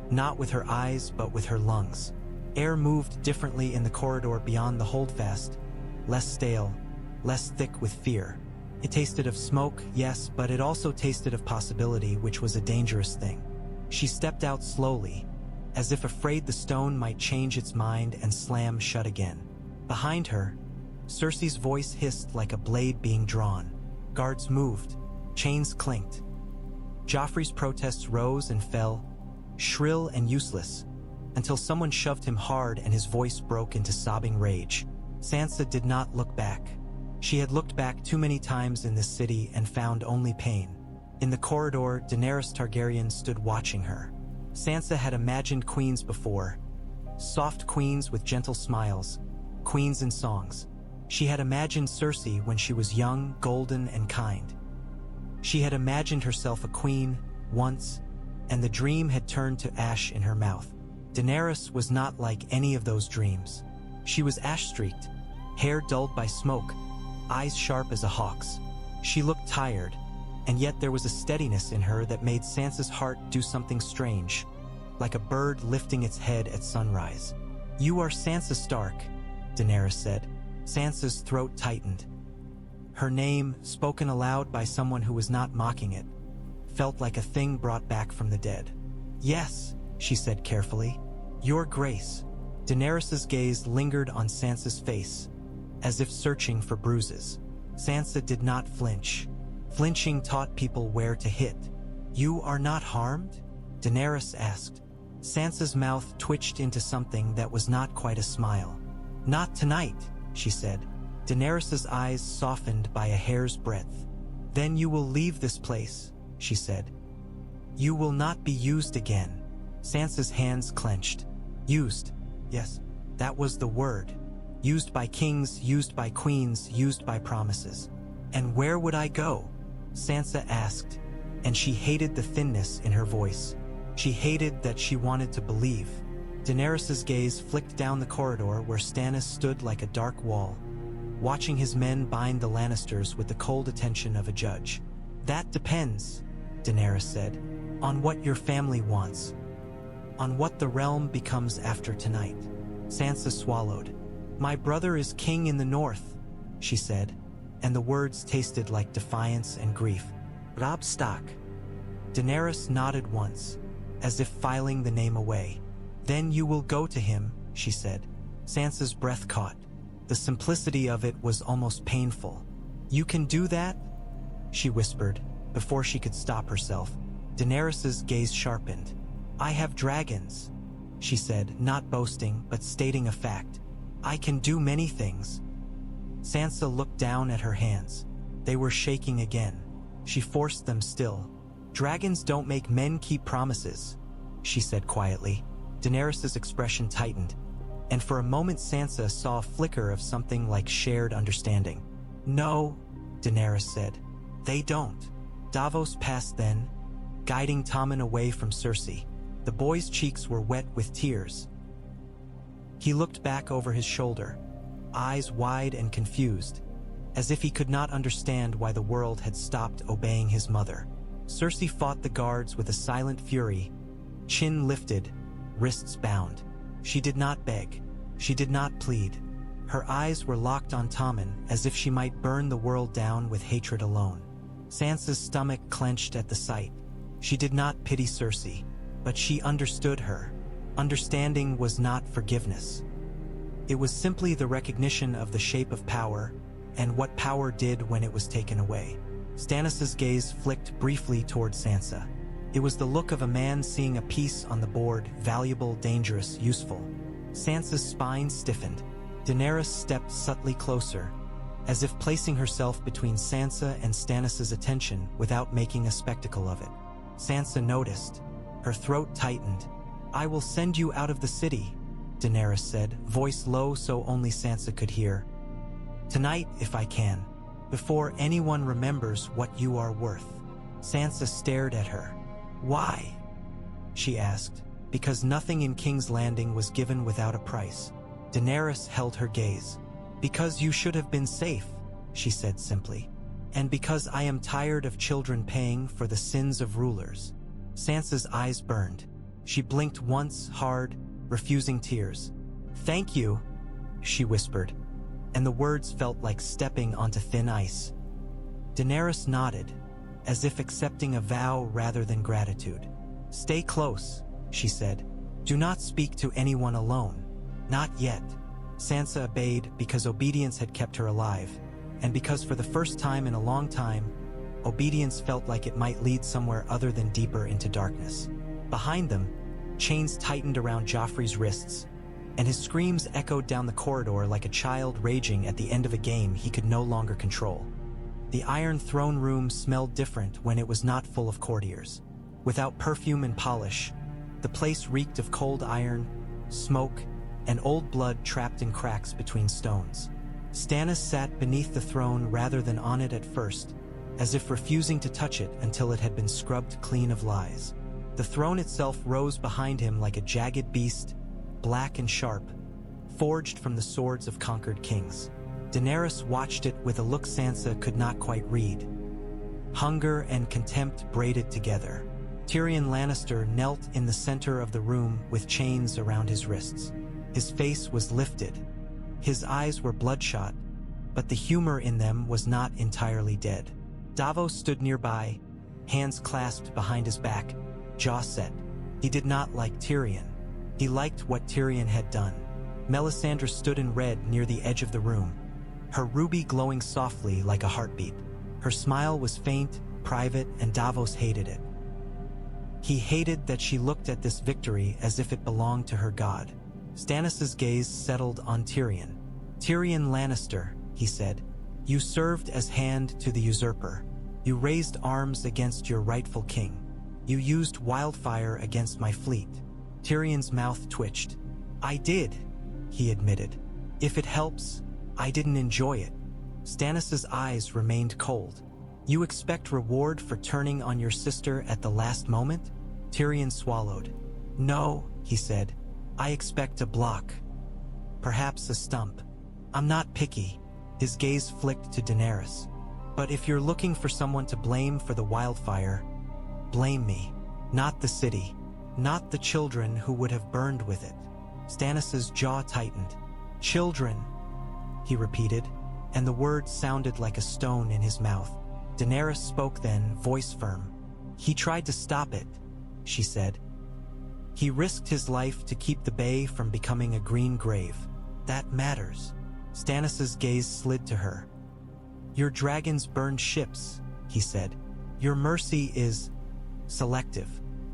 not with her eyes but with her lungs. Air moved differently in the corridor beyond the Holdfast, less stale, less thick with fear. It tasted of smoke, yes, but it also tasted of possibility, which was a dangerous thing. She stepped out slowly, as if afraid the stone might change its mind and slam shut again. Behind her, Cersei's voice hissed like a blade being drawn. Guards moved, chains clinked. Joffrey's protests rose and fell, shrill and useless, until someone shoved him hard and his voice broke into sobbing rage. Sansa did not look back. She had looked back too many times in this city and found only pain. In the corridor, Daenerys Targaryen stood watching her. Sansa had imagined queens before, soft queens with gentle smiles, queens in songs. She had imagined Cersei when she was young, golden, and kind. She had imagined herself a queen, once, and the dream had turned to ash in her mouth. Daenerys was not like any of those dreams. She was ash-streaked, hair dulled by smoke, eyes sharp as a hawk's. She looked tired, and yet there was a steadiness in her that made Sansa's heart do something strange, like a bird lifting its head at sunrise. "You are Sansa Stark," Daenerys said. Sansa's throat tightened. Her name, spoken aloud by someone who was not mocking it, felt like a thing brought back from the dead. "Yes," she said carefully. "Your Grace." Daenerys's gaze lingered on Sansa's face, as if searching for bruises. Sansa did not flinch. Flinching taught people where to hit. "You are not harmed?" Daenerys asked. Sansa's mouth twitched into something that was not quite a smile. "Not tonight," she said. Daenerys's eyes softened by a hair's breadth. "Then you will leave this place," she said. "You will not be used again." Sansa's hands clenched. Used. Yes, that was the word. Used by kings, used by queens, used by promises. "And where would I go?" Sansa asked, and she hated the thinness in her voice. She hated that she wanted to believe. Daenerys's gaze flicked down the corridor where Stannis stood like a dark wall, watching his men bind the Lannisters with the cold attention of a judge. "That depends," Daenerys said, "on what your family wants, on what the realm becomes after tonight." Sansa swallowed. "My brother is king in the north," she said, and the words tasted like defiance and grief. "Robb Stark." Daenerys nodded once, as if filing the name away. "Then you will go to him," she said. Sansa's breath caught. The simplicity of it was almost painful. "You can do that?" she whispered, before she could stop herself. Daenerys's gaze sharpened. "I have dragons," she said, not boasting, but stating a fact. "I can do many things." Sansa looked down at her hands. They were shaking again. She forced them still. "Dragons don't make men keep promises," she said quietly. Daenerys's expression tightened, and for a moment Sansa saw a flicker of something like shared understanding. "No," Daenerys said, "they don't." Davos passed then, guiding Tommen away from Cersei. The boy's cheeks were wet with tears. He looked back over his shoulder, eyes wide and confused, as if he could not understand why the world had stopped obeying his mother. Cersei fought the guards with a silent fury, chin lifted, wrists bound. She did not beg. She did not plead. Her eyes were locked on Tommen as if she might burn the world down with hatred alone. Sansa's stomach clenched at the sight. She did not pity Cersei, but she understood her. Understanding was not forgiveness. It was simply the recognition of the shape of power and what power did when it was taken away. Stannis's gaze flicked briefly toward Sansa. It was the look of a man seeing a piece on the board, valuable, dangerous, useful. Sansa's spine stiffened. Daenerys stepped subtly closer, as if placing herself between Sansa and Stannis's attention without making a spectacle of it. Sansa noticed. Her throat tightened. "I will send you out of the city," Daenerys said, voice low so only Sansa could hear. "Tonight, if I can, before anyone remembers what you are worth." Sansa stared at her. "Why?" she asked. Because nothing in King's Landing was given without a price. Daenerys held her gaze. Because you should have been safe, she said simply. And because I am tired of children paying for the sins of rulers. Sansa's eyes burned. She blinked once, hard, refusing tears. Thank you, she whispered, and the words felt like stepping onto thin ice. Daenerys nodded, as if accepting a vow rather than gratitude. Stay close, she said. Do not speak to anyone alone. Not yet. Sansa obeyed because obedience had kept her alive, and because for the first time in a long time, obedience felt like it might lead somewhere other than deeper into darkness. Behind them, chains tightened around Joffrey's wrists, and his screams echoed down the corridor like a child raging at the end of a game he could no longer control. The Iron Throne room smelled different when it was not full of courtiers. Without perfume and polish, the place reeked of cold iron, smoke, and old blood trapped in cracks between stones. Stannis sat beneath the throne rather than on it at first, as if refusing to touch it until it had been scrubbed clean of lies. The throne itself rose behind him like a jagged beast, black and sharp, forged from the swords of conquered kings. Daenerys watched it with a look Sansa could not quite read. Hunger and contempt braided together. Tyrion Lannister knelt in the center of the room with chains around his wrists. His face was lifted. His eyes were bloodshot, but the humor in them was not entirely dead. Davos stood nearby, hands clasped behind his back, jaw set. He did not like Tyrion. He liked what Tyrion had done. Melisandre stood in red near the edge of the room, her ruby glowing softly like a heartbeat. Her smile was faint, private, and Davos hated it. He hated that she looked at this victory as if it belonged to her god. Stannis' gaze settled on Tyrion. Tyrion Lannister, he said, you served as hand to the usurper. You raised arms against your rightful king. You used wildfire against my fleet. Tyrion's mouth twitched. I did, he admitted. If it helps, I didn't enjoy it. Stannis' eyes remained cold. You expect reward for turning on your sister at the last moment? Tyrion swallowed. No, he said. I expect a block. Perhaps a stump. I'm not picky. His gaze flicked to Daenerys. But if you're looking for someone to blame for the wildfire, blame me. Not the city. Not the children who would have burned with it. Stannis' jaw tightened. Children, he repeated, and the words sounded like a stone in his mouth. Daenerys spoke then, voice firm. He tried to stop it, she said. He risked his life to keep the bay from becoming a green grave. That matters. Stannis' gaze slid to her. Your dragons burned ships, he said. Your mercy is selective.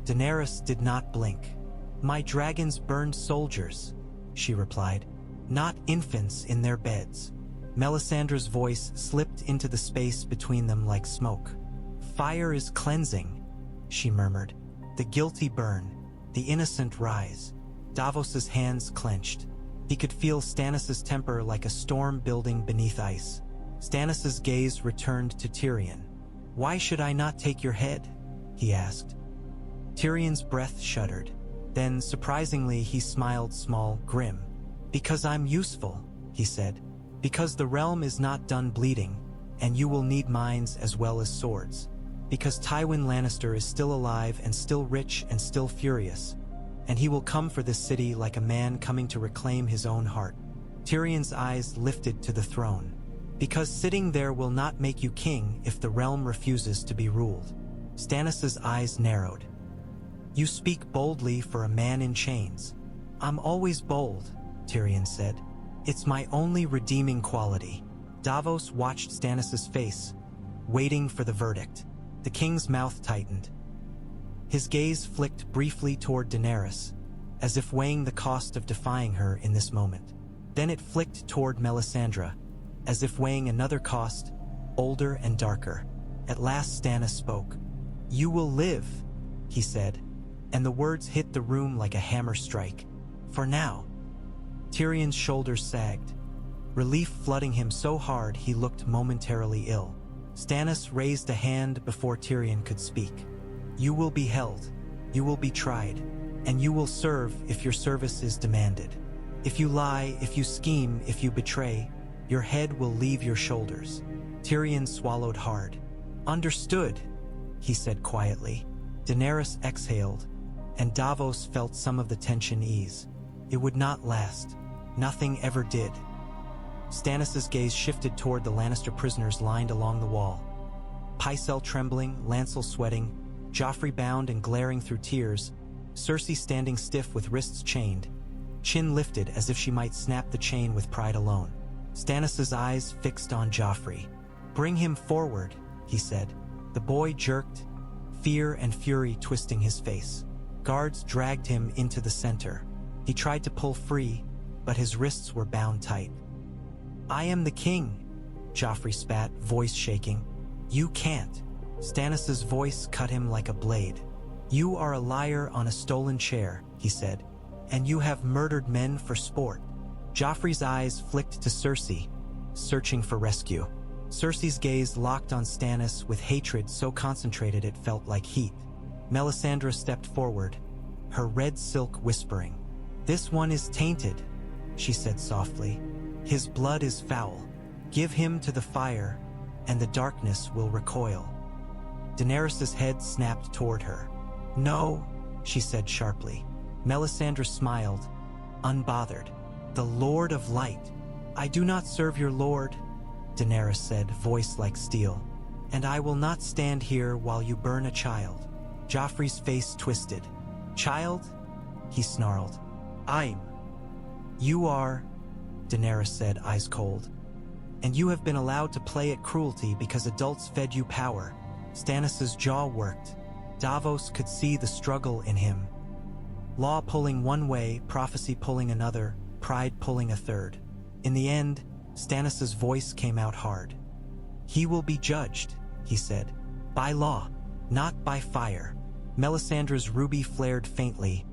Daenerys did not blink. My dragons burned soldiers, she replied, not infants in their beds. Melisandre's voice slipped into the space between them like smoke. Fire is cleansing, she murmured. The guilty burn, the innocent rise. Davos's hands clenched. He could feel Stannis' temper like a storm building beneath ice. Stannis' gaze returned to Tyrion. Why should I not take your head? He asked. Tyrion's breath shuddered. Then, surprisingly, he smiled small, grim. Because I'm useful, he said. Because the realm is not done bleeding, and you will need mines as well as swords. Because Tywin Lannister is still alive and still rich and still furious, and he will come for this city like a man coming to reclaim his own heart. Tyrion's eyes lifted to the throne. Because sitting there will not make you king if the realm refuses to be ruled. Stannis' eyes narrowed. You speak boldly for a man in chains. I'm always bold, Tyrion said. It's my only redeeming quality. Davos watched Stannis' face, waiting for the verdict. The king's mouth tightened. His gaze flicked briefly toward Daenerys, as if weighing the cost of defying her in this moment. Then it flicked toward Melisandre, as if weighing another cost, older and darker. At last Stannis spoke. You will live, he said, and the words hit the room like a hammer strike. For now. Tyrion's shoulders sagged, relief flooding him so hard he looked momentarily ill. Stannis raised a hand before Tyrion could speak. You will be held. You will be tried, and you will serve if your service is demanded. If you lie, if you scheme, if you betray, your head will leave your shoulders." Tyrion swallowed hard. "Understood," he said quietly. Daenerys exhaled, and Davos felt some of the tension ease. It would not last. Nothing ever did. Stannis' gaze shifted toward the Lannister prisoners lined along the wall. Pycelle trembling, Lancel sweating, Joffrey bound and glaring through tears, Cersei standing stiff with wrists chained, chin lifted as if she might snap the chain with pride alone. Stannis' eyes fixed on Joffrey. "Bring him forward," he said. The boy jerked, fear and fury twisting his face. Guards dragged him into the center. He tried to pull free, but his wrists were bound tight. "I am the king," Joffrey spat, voice shaking. "You can't." Stannis' voice cut him like a blade. "You are a liar on a stolen chair," he said, "and you have murdered men for sport." Joffrey's eyes flicked to Cersei, searching for rescue. Cersei's gaze locked on Stannis with hatred so concentrated it felt like heat. Melisandre stepped forward, her red silk whispering. "This one is tainted," she said softly. "His blood is foul. Give him to the fire, and the darkness will recoil." Daenerys' head snapped toward her. "No," she said sharply. Melisandre smiled, unbothered. "The Lord of Light." "I do not serve your lord," Daenerys said, voice like steel. "And I will not stand here while you burn a child." Joffrey's face twisted. "Child?" he snarled. "You are," Daenerys said, eyes cold. "And you have been allowed to play at cruelty because adults fed you power." Stannis' jaw worked. Davos could see the struggle in him. Law pulling one way, prophecy pulling another, pride pulling a third. In the end, Stannis' voice came out hard. "He will be judged," he said, "by law, not by fire." Melisandre's ruby flared faintly,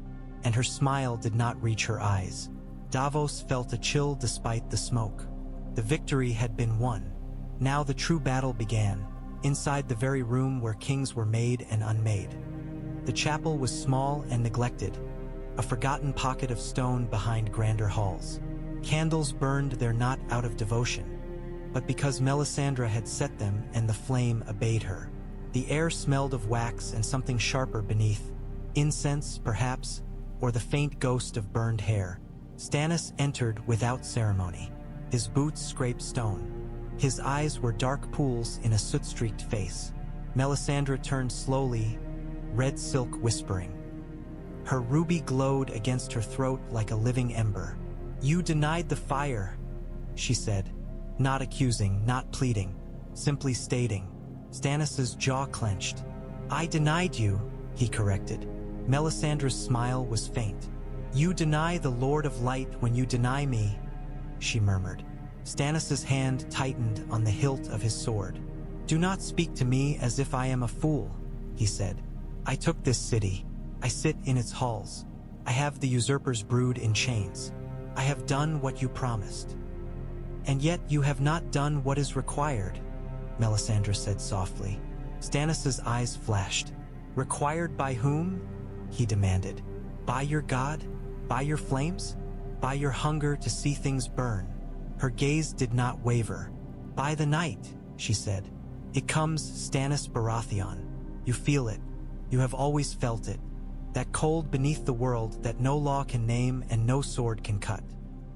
and her smile did not reach her eyes. Davos felt a chill despite the smoke. The victory had been won. Now the true battle began, inside the very room where kings were made and unmade. The chapel was small and neglected, a forgotten pocket of stone behind grander halls. Candles burned there not out of devotion, but because Melisandre had set them and the flame obeyed her. The air smelled of wax and something sharper beneath, incense, perhaps, or the faint ghost of burned hair. Stannis entered without ceremony. His boots scraped stone. His eyes were dark pools in a soot-streaked face. Melisandre turned slowly, red silk whispering. Her ruby glowed against her throat like a living ember. "You denied the fire," she said, not accusing, not pleading, simply stating. Stannis' jaw clenched. "I denied you," he corrected. Melisandre's smile was faint. "You deny the Lord of Light when you deny me," she murmured. Stannis' hand tightened on the hilt of his sword. "Do not speak to me as if I am a fool," he said. "I took this city. I sit in its halls. I have the usurpers brood in chains. I have done what you promised." "And yet you have not done what is required," Melisandre said softly. Stannis' eyes flashed. "Required by whom?" he demanded. "By your god? By your flames? By your hunger to see things burn?" Her gaze did not waver. "By the night," she said. "It comes, Stannis Baratheon. You feel it. You have always felt it. That cold beneath the world that no law can name and no sword can cut.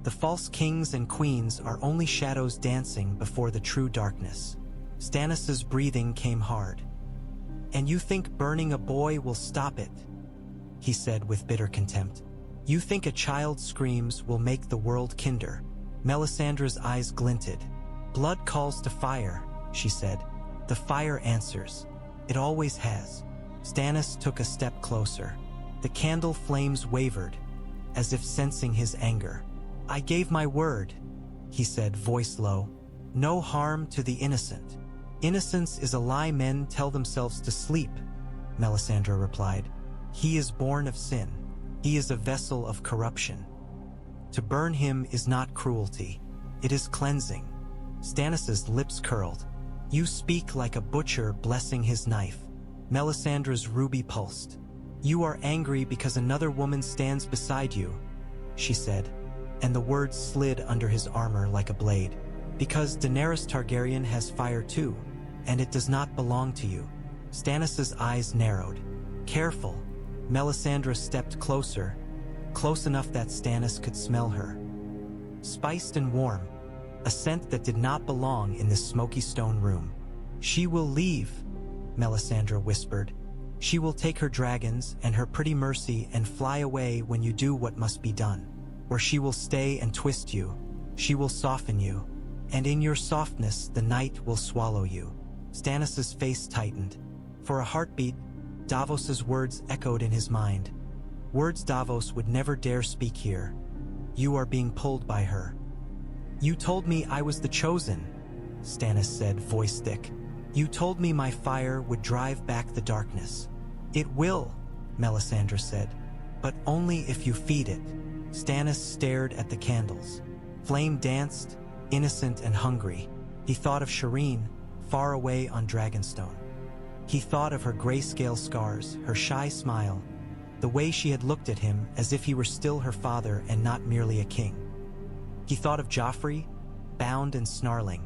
The false kings and queens are only shadows dancing before the true darkness." Stannis' breathing came hard. "And you think burning a boy will stop it?" he said with bitter contempt. "You think a child's screams will make the world kinder?" Melisandre's eyes glinted. "Blood calls to fire," she said. "The fire answers. It always has." Stannis took a step closer. The candle flames wavered, as if sensing his anger. "I gave my word," he said, voice low. "No harm to the innocent." "Innocence is a lie men tell themselves to sleep," Melisandre replied. "He is born of sin. He is a vessel of corruption. To burn him is not cruelty. It is cleansing." Stannis' lips curled. "You speak like a butcher blessing his knife." Melisandre's ruby pulsed. "You are angry because another woman stands beside you," she said, and the words slid under his armor like a blade. "Because Daenerys Targaryen has fire too, and it does not belong to you." Stannis's eyes narrowed. Careful, Melisandre stepped closer, close enough that Stannis could smell her. Spiced and warm, a scent that did not belong in this smoky stone room. "She will leave," Melisandre whispered. "She will take her dragons and her pretty mercy and fly away when you do what must be done. Or she will stay and twist you. She will soften you. And in your softness the night will swallow you." Stannis's face tightened. For a heartbeat, Davos's words echoed in his mind. Words Davos would never dare speak here. "You are being pulled by her." "You told me I was the chosen," Stannis said, voice thick. "You told me my fire would drive back the darkness." "It will," Melisandre said, "but only if you feed it." Stannis stared at the candles. Flame danced, innocent and hungry. He thought of Shireen, far away on Dragonstone. He thought of her grayscale scars, her shy smile, the way she had looked at him as if he were still her father and not merely a king. He thought of Joffrey, bound and snarling,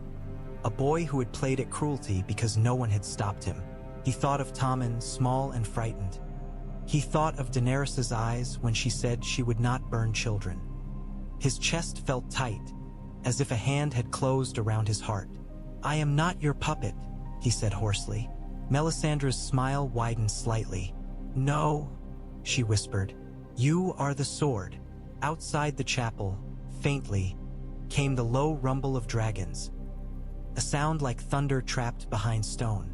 a boy who had played at cruelty because no one had stopped him. He thought of Tommen, small and frightened. He thought of Daenerys's eyes when she said she would not burn children. His chest felt tight, as if a hand had closed around his heart. "I am not your puppet," he said hoarsely. Melisandre's smile widened slightly. "No," she whispered. "You are the sword." Outside the chapel, faintly, came the low rumble of dragons, a sound like thunder trapped behind stone.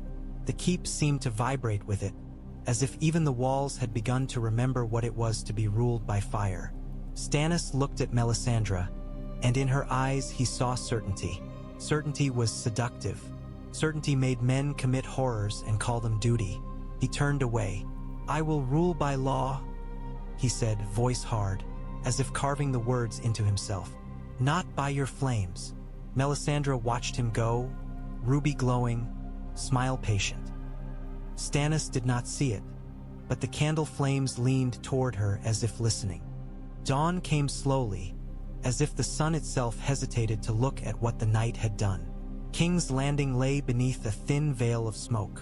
The keep seemed to vibrate with it, as if even the walls had begun to remember what it was to be ruled by fire. Stannis looked at Melisandre, and in her eyes he saw certainty. Certainty was seductive. Certainty made men commit horrors and call them duty. He turned away. "I will rule by law," he said, voice hard, as if carving the words into himself. "Not by your flames." Melisandre watched him go, ruby glowing, smile patient. Stannis did not see it, but the candle flames leaned toward her as if listening. Dawn came slowly, as if the sun itself hesitated to look at what the night had done. King's Landing lay beneath a thin veil of smoke.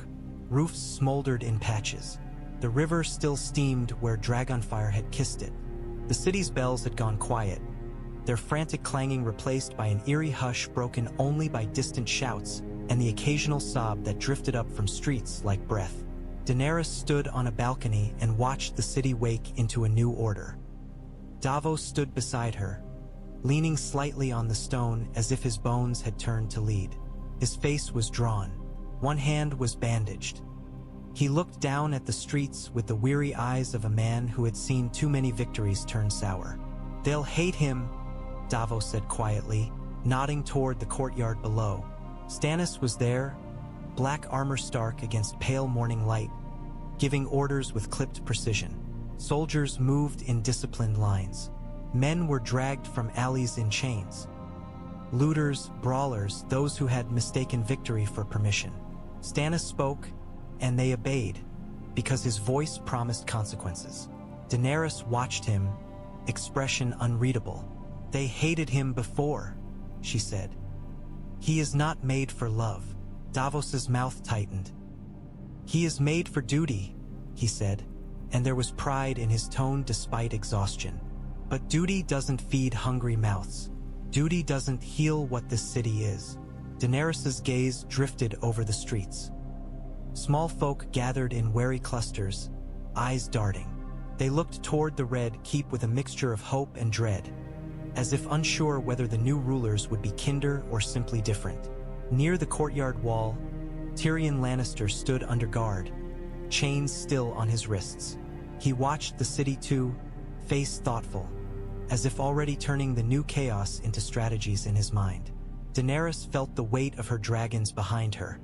Roofs smoldered in patches. The river still steamed where dragonfire had kissed it. The city's bells had gone quiet, their frantic clanging replaced by an eerie hush broken only by distant shouts and the occasional sob that drifted up from streets like breath. Daenerys stood on a balcony and watched the city wake into a new order. Davos stood beside her, leaning slightly on the stone as if his bones had turned to lead. His face was drawn. One hand was bandaged. He looked down at the streets with the weary eyes of a man who had seen too many victories turn sour. "They'll hate him," Davos said quietly, nodding toward the courtyard below. Stannis was there, black armor stark against pale morning light, giving orders with clipped precision. Soldiers moved in disciplined lines. Men were dragged from alleys in chains. Looters, brawlers, those who had mistaken victory for permission. Stannis spoke, and they obeyed, because his voice promised consequences. Daenerys watched him, expression unreadable. "They hated him before," she said. "He is not made for love." Davos's mouth tightened. "He is made for duty," he said, and there was pride in his tone despite exhaustion. "But duty doesn't feed hungry mouths. Duty doesn't heal what this city is." Daenerys's gaze drifted over the streets. Small folk gathered in wary clusters, eyes darting. They looked toward the red keep with a mixture of hope and dread, as if unsure whether the new rulers would be kinder or simply different. Near the courtyard wall, Tyrion Lannister stood under guard, chains still on his wrists. He watched the city too, face thoughtful, as if already turning the new chaos into strategies in his mind. Daenerys felt the weight of her dragons behind her,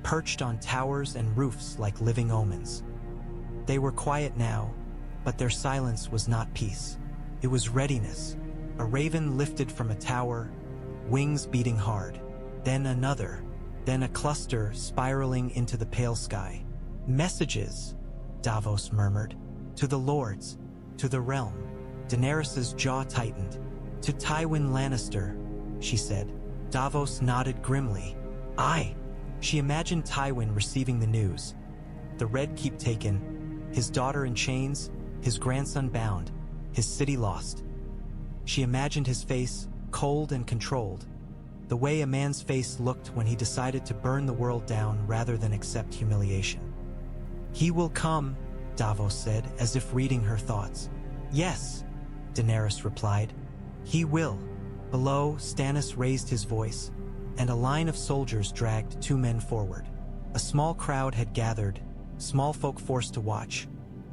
perched on towers and roofs like living omens. They were quiet now, but their silence was not peace. It was readiness. A raven lifted from a tower, wings beating hard. Then another, then a cluster spiraling into the pale sky. "Messages," Davos murmured. To the lords, to the realm. Daenerys's jaw tightened. To Tywin Lannister, she said. Davos nodded grimly. Aye. She imagined Tywin receiving the news. The Red Keep taken, his daughter in chains, his grandson bound, his city lost. She imagined his face, cold and controlled, the way a man's face looked when he decided to burn the world down rather than accept humiliation. He will come, Davos said, as if reading her thoughts. Yes, Daenerys replied. He will. Below, Stannis raised his voice, and a line of soldiers dragged two men forward. A small crowd had gathered, small folk forced to watch,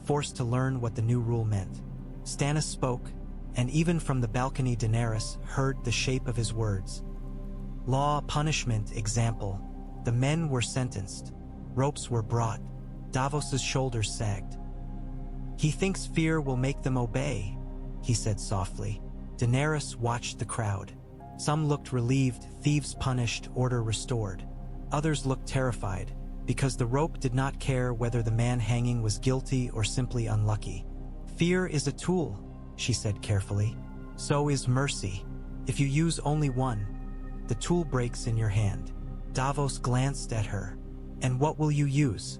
forced to learn what the new rule meant. Stannis spoke, and even from the balcony Daenerys heard the shape of his words. Law, punishment, example. The men were sentenced. Ropes were brought. Davos's shoulders sagged. He thinks fear will make them obey, he said softly. Daenerys watched the crowd. Some looked relieved, thieves punished, order restored. Others looked terrified, because the rope did not care whether the man hanging was guilty or simply unlucky. Fear is a tool, she said carefully. So is mercy. If you use only one, the tool breaks in your hand. Davos glanced at her. And what will you use?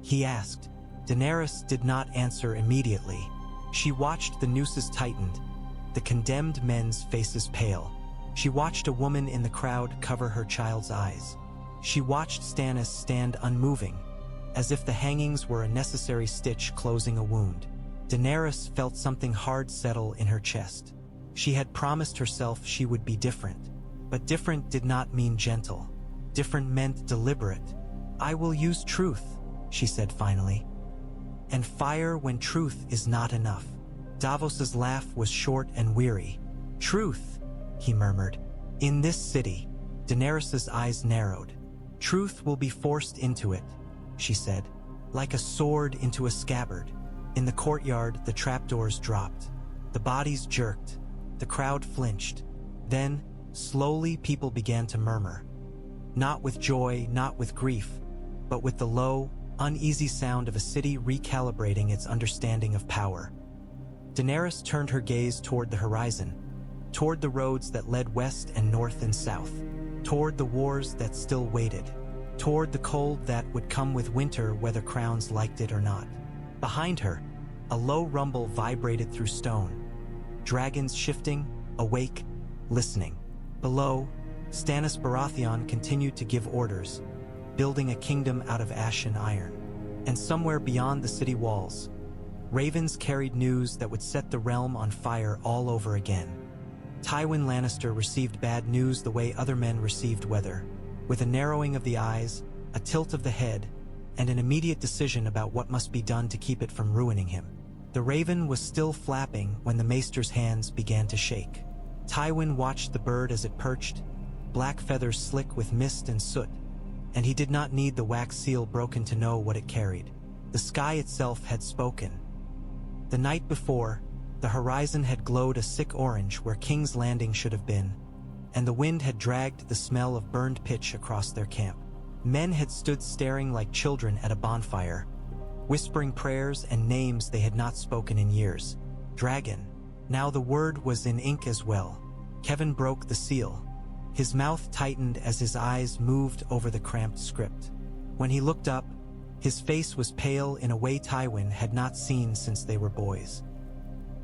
He asked. Daenerys did not answer immediately. She watched the nooses tightened, the condemned men's faces pale. She watched a woman in the crowd cover her child's eyes. She watched Stannis stand unmoving, as if the hangings were a necessary stitch closing a wound. Daenerys felt something hard settle in her chest. She had promised herself she would be different, but different did not mean gentle. Different meant deliberate. I will use truth, she said finally. And fire when truth is not enough. Davos's laugh was short and weary. Truth, he murmured. In this city, Daenerys's eyes narrowed. Truth will be forced into it, she said, like a sword into a scabbard. In the courtyard, the trapdoors dropped. The bodies jerked. The crowd flinched. Then, slowly, people began to murmur. Not with joy, not with grief, but with the low, uneasy sound of a city recalibrating its understanding of power. Daenerys turned her gaze toward the horizon, toward the roads that led west and north and south, toward the wars that still waited, toward the cold that would come with winter whether crowns liked it or not. Behind her, a low rumble vibrated through stone. Dragons shifting, awake, listening. Below, Stannis Baratheon continued to give orders, building a kingdom out of ash and iron. And somewhere beyond the city walls, ravens carried news that would set the realm on fire all over again. Tywin Lannister received bad news the way other men received weather, with a narrowing of the eyes, a tilt of the head, and an immediate decision about what must be done to keep it from ruining him. The raven was still flapping when the maester's hands began to shake. Tywin watched the bird as it perched, black feathers slick with mist and soot, and he did not need the wax seal broken to know what it carried. The sky itself had spoken. The night before, the horizon had glowed a sick orange where King's Landing should have been, and the wind had dragged the smell of burned pitch across their camp. Men had stood staring like children at a bonfire, whispering prayers and names they had not spoken in years. Dragon. Now the word was in ink as well. Kevin broke the seal. His mouth tightened as his eyes moved over the cramped script. When he looked up, his face was pale in a way Tywin had not seen since they were boys.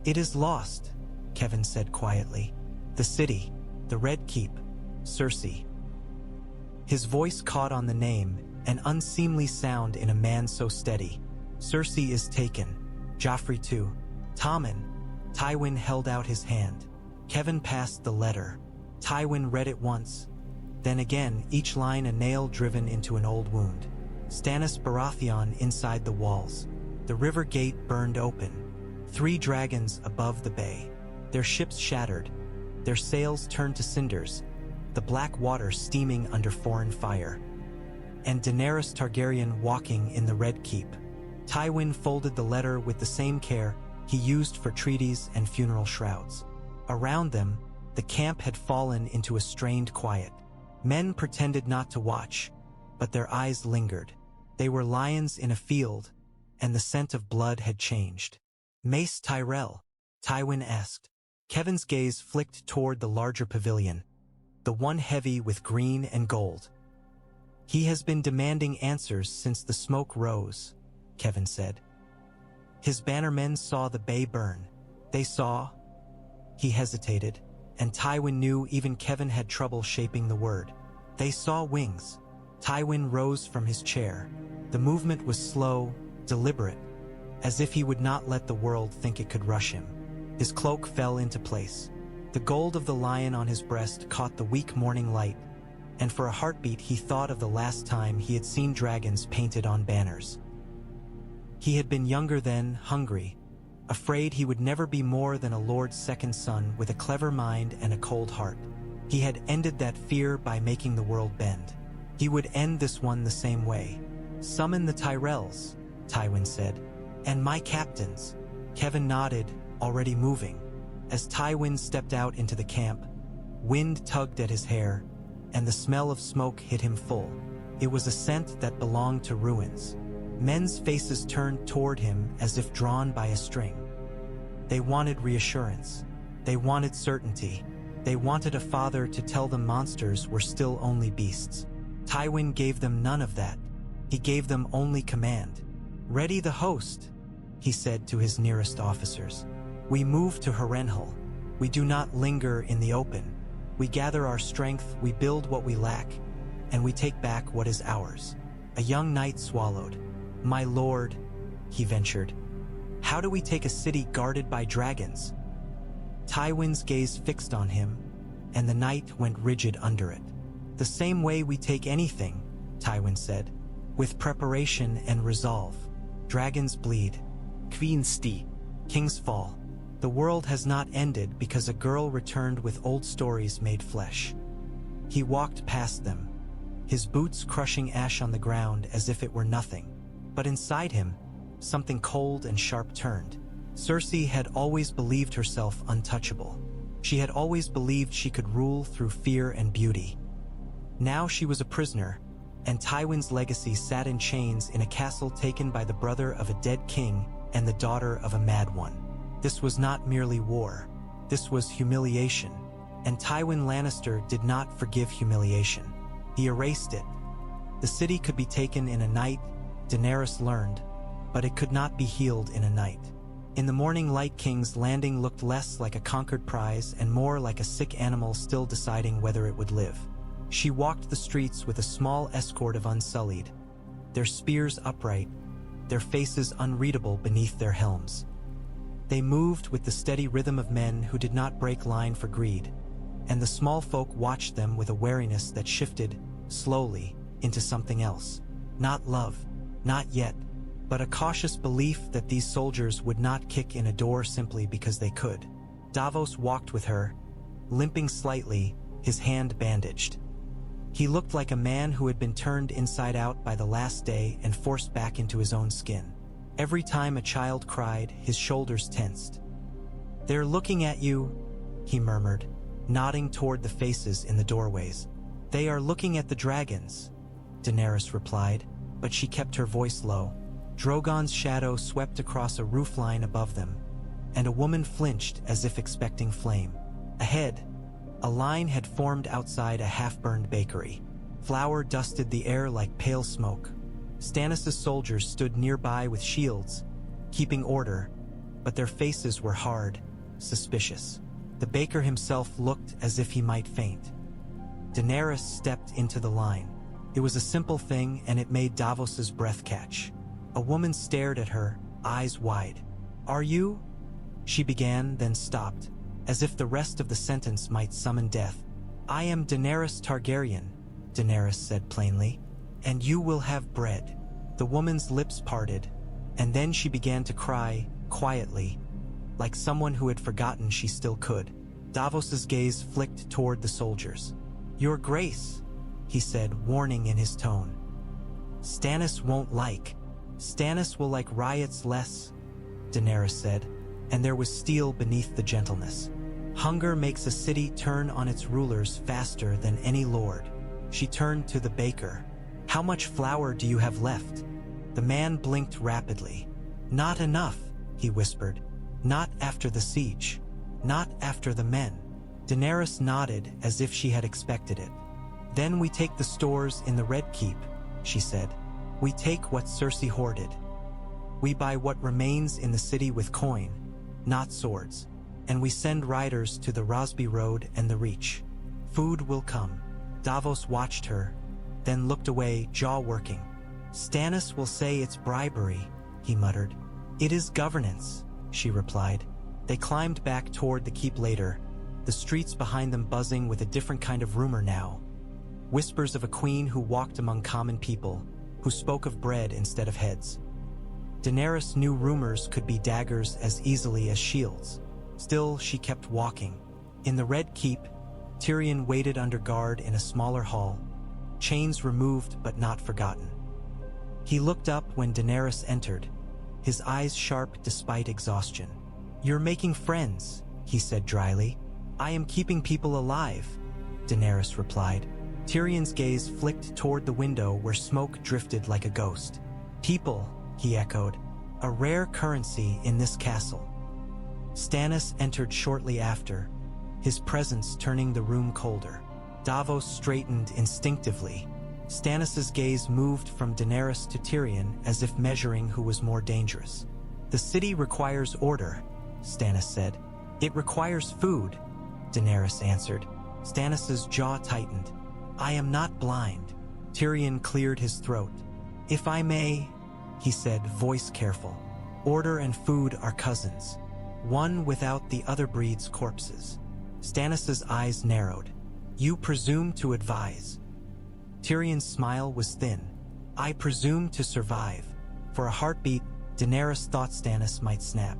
It is lost, Kevin said quietly. The city, the Red Keep, Cersei. His voice caught on the name, an unseemly sound in a man so steady. Cersei is taken. Joffrey too. Tommen. Tywin held out his hand. Kevin passed the letter. Tywin read it once, then again, each line a nail driven into an old wound. Stannis Baratheon inside the walls. The river gate burned open. 3 dragons above the bay. Their ships shattered. Their sails turned to cinders. The Blackwater steaming under foreign fire. And Daenerys Targaryen walking in the Red Keep. Tywin folded the letter with the same care he used for treaties and funeral shrouds. Around them, the camp had fallen into a strained quiet. Men pretended not to watch, but their eyes lingered. They were lions in a field, and the scent of blood had changed. "Mace Tyrell?" Tywin asked. Kevin's gaze flicked toward the larger pavilion, the one heavy with green and gold. "He has been demanding answers since the smoke rose," Kevin said. "His bannermen saw the bay burn. They saw—" He hesitated, and Tywin knew even Kevin had trouble shaping the word. "They saw wings." Tywin rose from his chair. The movement was slow, deliberate, as if he would not let the world think it could rush him. His cloak fell into place. The gold of the lion on his breast caught the weak morning light, and for a heartbeat he thought of the last time he had seen dragons painted on banners. He had been younger then, hungry, afraid he would never be more than a lord's second son with a clever mind and a cold heart. He had ended that fear by making the world bend. He would end this one the same way. "Summon the Tyrells," Tywin said. "And my captains." Kevin nodded, already moving. As Tywin stepped out into the camp, wind tugged at his hair, and the smell of smoke hit him full. It was a scent that belonged to ruins. Men's faces turned toward him as if drawn by a string. They wanted reassurance. They wanted certainty. They wanted a father to tell them monsters were still only beasts. Tywin gave them none of that. He gave them only command. "Ready the host," he said to his nearest officers. "We move to Harrenhal. We do not linger in the open. We gather our strength, we build what we lack, and we take back what is ours." A young knight swallowed. "My lord," he ventured, "how do we take a city guarded by dragons?" Tywin's gaze fixed on him, and the knight went rigid under it. "The same way we take anything," Tywin said, "with preparation and resolve. Dragons bleed. Queen's Tea. Kings fall. The world has not ended because a girl returned with old stories made flesh." He walked past them, his boots crushing ash on the ground as if it were nothing. But inside him, something cold and sharp turned. Cersei had always believed herself untouchable. She had always believed she could rule through fear and beauty. Now she was a prisoner, and Tywin's legacy sat in chains in a castle taken by the brother of a dead king and the daughter of a mad one. This was not merely war. This was humiliation, and Tywin Lannister did not forgive humiliation. He erased it. The city could be taken in a night, Daenerys learned, but it could not be healed in a night. In the morning light, King's Landing looked less like a conquered prize and more like a sick animal still deciding whether it would live. She walked the streets with a small escort of Unsullied, their spears upright, their faces unreadable beneath their helms. They moved with the steady rhythm of men who did not break line for greed, and the small folk watched them with a wariness that shifted, slowly, into something else. Not love, not yet, but a cautious belief that these soldiers would not kick in a door simply because they could. Davos walked with her, limping slightly, his hand bandaged. He looked like a man who had been turned inside out by the last day and forced back into his own skin. Every time a child cried, his shoulders tensed. "They're looking at you," he murmured, nodding toward the faces in the doorways. "They are looking at the dragons," Daenerys replied, but she kept her voice low. Drogon's shadow swept across a roofline above them, and a woman flinched as if expecting flame. Ahead, a line had formed outside a half-burned bakery. Flour dusted the air like pale smoke. Stannis' soldiers stood nearby with shields, keeping order, but their faces were hard, suspicious. The baker himself looked as if he might faint. Daenerys stepped into the line. It was a simple thing, and it made Davos's breath catch. A woman stared at her, eyes wide. "Are you?" she began, then stopped, as if the rest of the sentence might summon death. "I am Daenerys Targaryen," Daenerys said plainly, "and you will have bread." The woman's lips parted, and then she began to cry, quietly, like someone who had forgotten she still could. Davos's gaze flicked toward the soldiers. "Your Grace," he said, warning in his tone. "Stannis won't like. Stannis will like riots less," Daenerys said, and there was steel beneath the gentleness. "Hunger makes a city turn on its rulers faster than any lord." She turned to the baker. "How much flour do you have left?" The man blinked rapidly. "Not enough," he whispered. "Not after the siege. Not after the men." Daenerys nodded as if she had expected it. "Then we take the stores in the Red Keep," she said. "We take what Cersei hoarded. We buy what remains in the city with coin, not swords. And we send riders to the Rosby Road and the Reach. Food will come." Davos watched her, then looked away, jaw working. "Stannis will say it's bribery," he muttered. "It is governance," she replied. They climbed back toward the keep later, the streets behind them buzzing with a different kind of rumor now. Whispers of a queen who walked among common people, who spoke of bread instead of heads. Daenerys knew rumors could be daggers as easily as shields. Still, she kept walking. In the Red Keep, Tyrion waited under guard in a smaller hall, chains removed but not forgotten. He looked up when Daenerys entered, his eyes sharp despite exhaustion. "You're making friends," he said dryly. "I am keeping people alive," Daenerys replied. Tyrion's gaze flicked toward the window where smoke drifted like a ghost. "People," he echoed, "a rare currency in this castle." Stannis entered shortly after, his presence turning the room colder. Davos straightened instinctively. Stannis's gaze moved from Daenerys to Tyrion as if measuring who was more dangerous. "The city requires order," Stannis said. "It requires food," Daenerys answered. Stannis's jaw tightened. "I am not blind." Tyrion cleared his throat. "If I may," he said, voice careful. "Order and food are cousins. One without the other breeds corpses." Stannis's eyes narrowed. "You presume to advise." Tyrion's smile was thin. "I presume to survive." For a heartbeat, Daenerys thought Stannis might snap.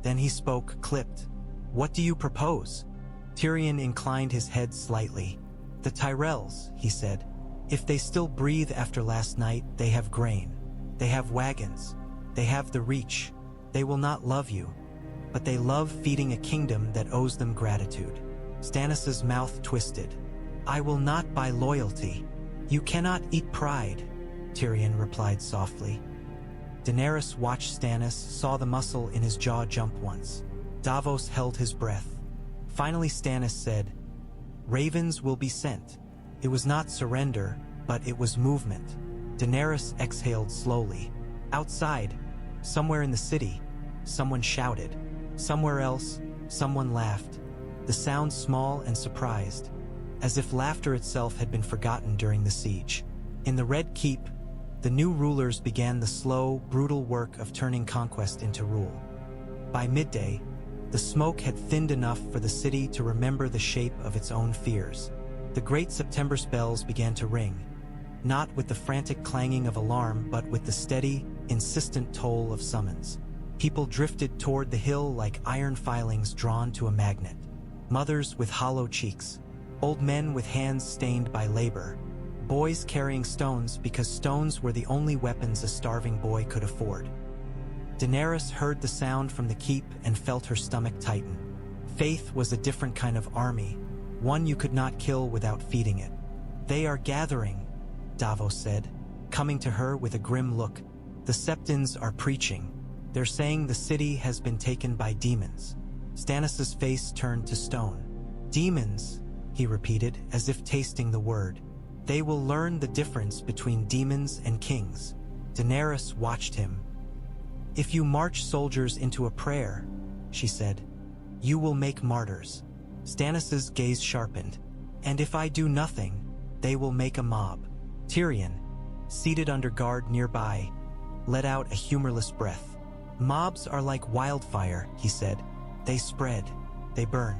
Then he spoke, clipped. "What do you propose?" Tyrion inclined his head slightly. "The Tyrells," he said. "If they still breathe after last night, they have grain. They have wagons. They have the reach. They will not love you. But they love feeding a kingdom that owes them gratitude." Stannis's mouth twisted. "I will not buy loyalty." "You cannot eat pride," Tyrion replied softly. Daenerys watched Stannis, saw the muscle in his jaw jump once. Davos held his breath. Finally Stannis said, "Ravens will be sent." It was not surrender, but it was movement. Daenerys exhaled slowly. Outside, somewhere in the city, someone shouted. Somewhere else, someone laughed. The sound small and surprised, as if laughter itself had been forgotten during the siege. In the Red Keep, the new rulers began the slow, brutal work of turning conquest into rule. By midday, the smoke had thinned enough for the city to remember the shape of its own fears. The great September bells began to ring, not with the frantic clanging of alarm, but with the steady, insistent toll of summons. People drifted toward the hill like iron filings drawn to a magnet. Mothers with hollow cheeks, old men with hands stained by labor, boys carrying stones because stones were the only weapons a starving boy could afford. Daenerys heard the sound from the keep and felt her stomach tighten. Faith was a different kind of army, one you could not kill without feeding it. "They are gathering," Davos said, coming to her with a grim look. "The Septons are preaching. They're saying the city has been taken by demons." Stannis's face turned to stone. "Demons," he repeated, as if tasting the word. "They will learn the difference between demons and kings." Daenerys watched him. "If you march soldiers into a prayer," she said, "you will make martyrs." Stannis's gaze sharpened. "And if I do nothing, they will make a mob." Tyrion, seated under guard nearby, let out a humorless breath. "Mobs are like wildfire," he said. "They spread, they burn,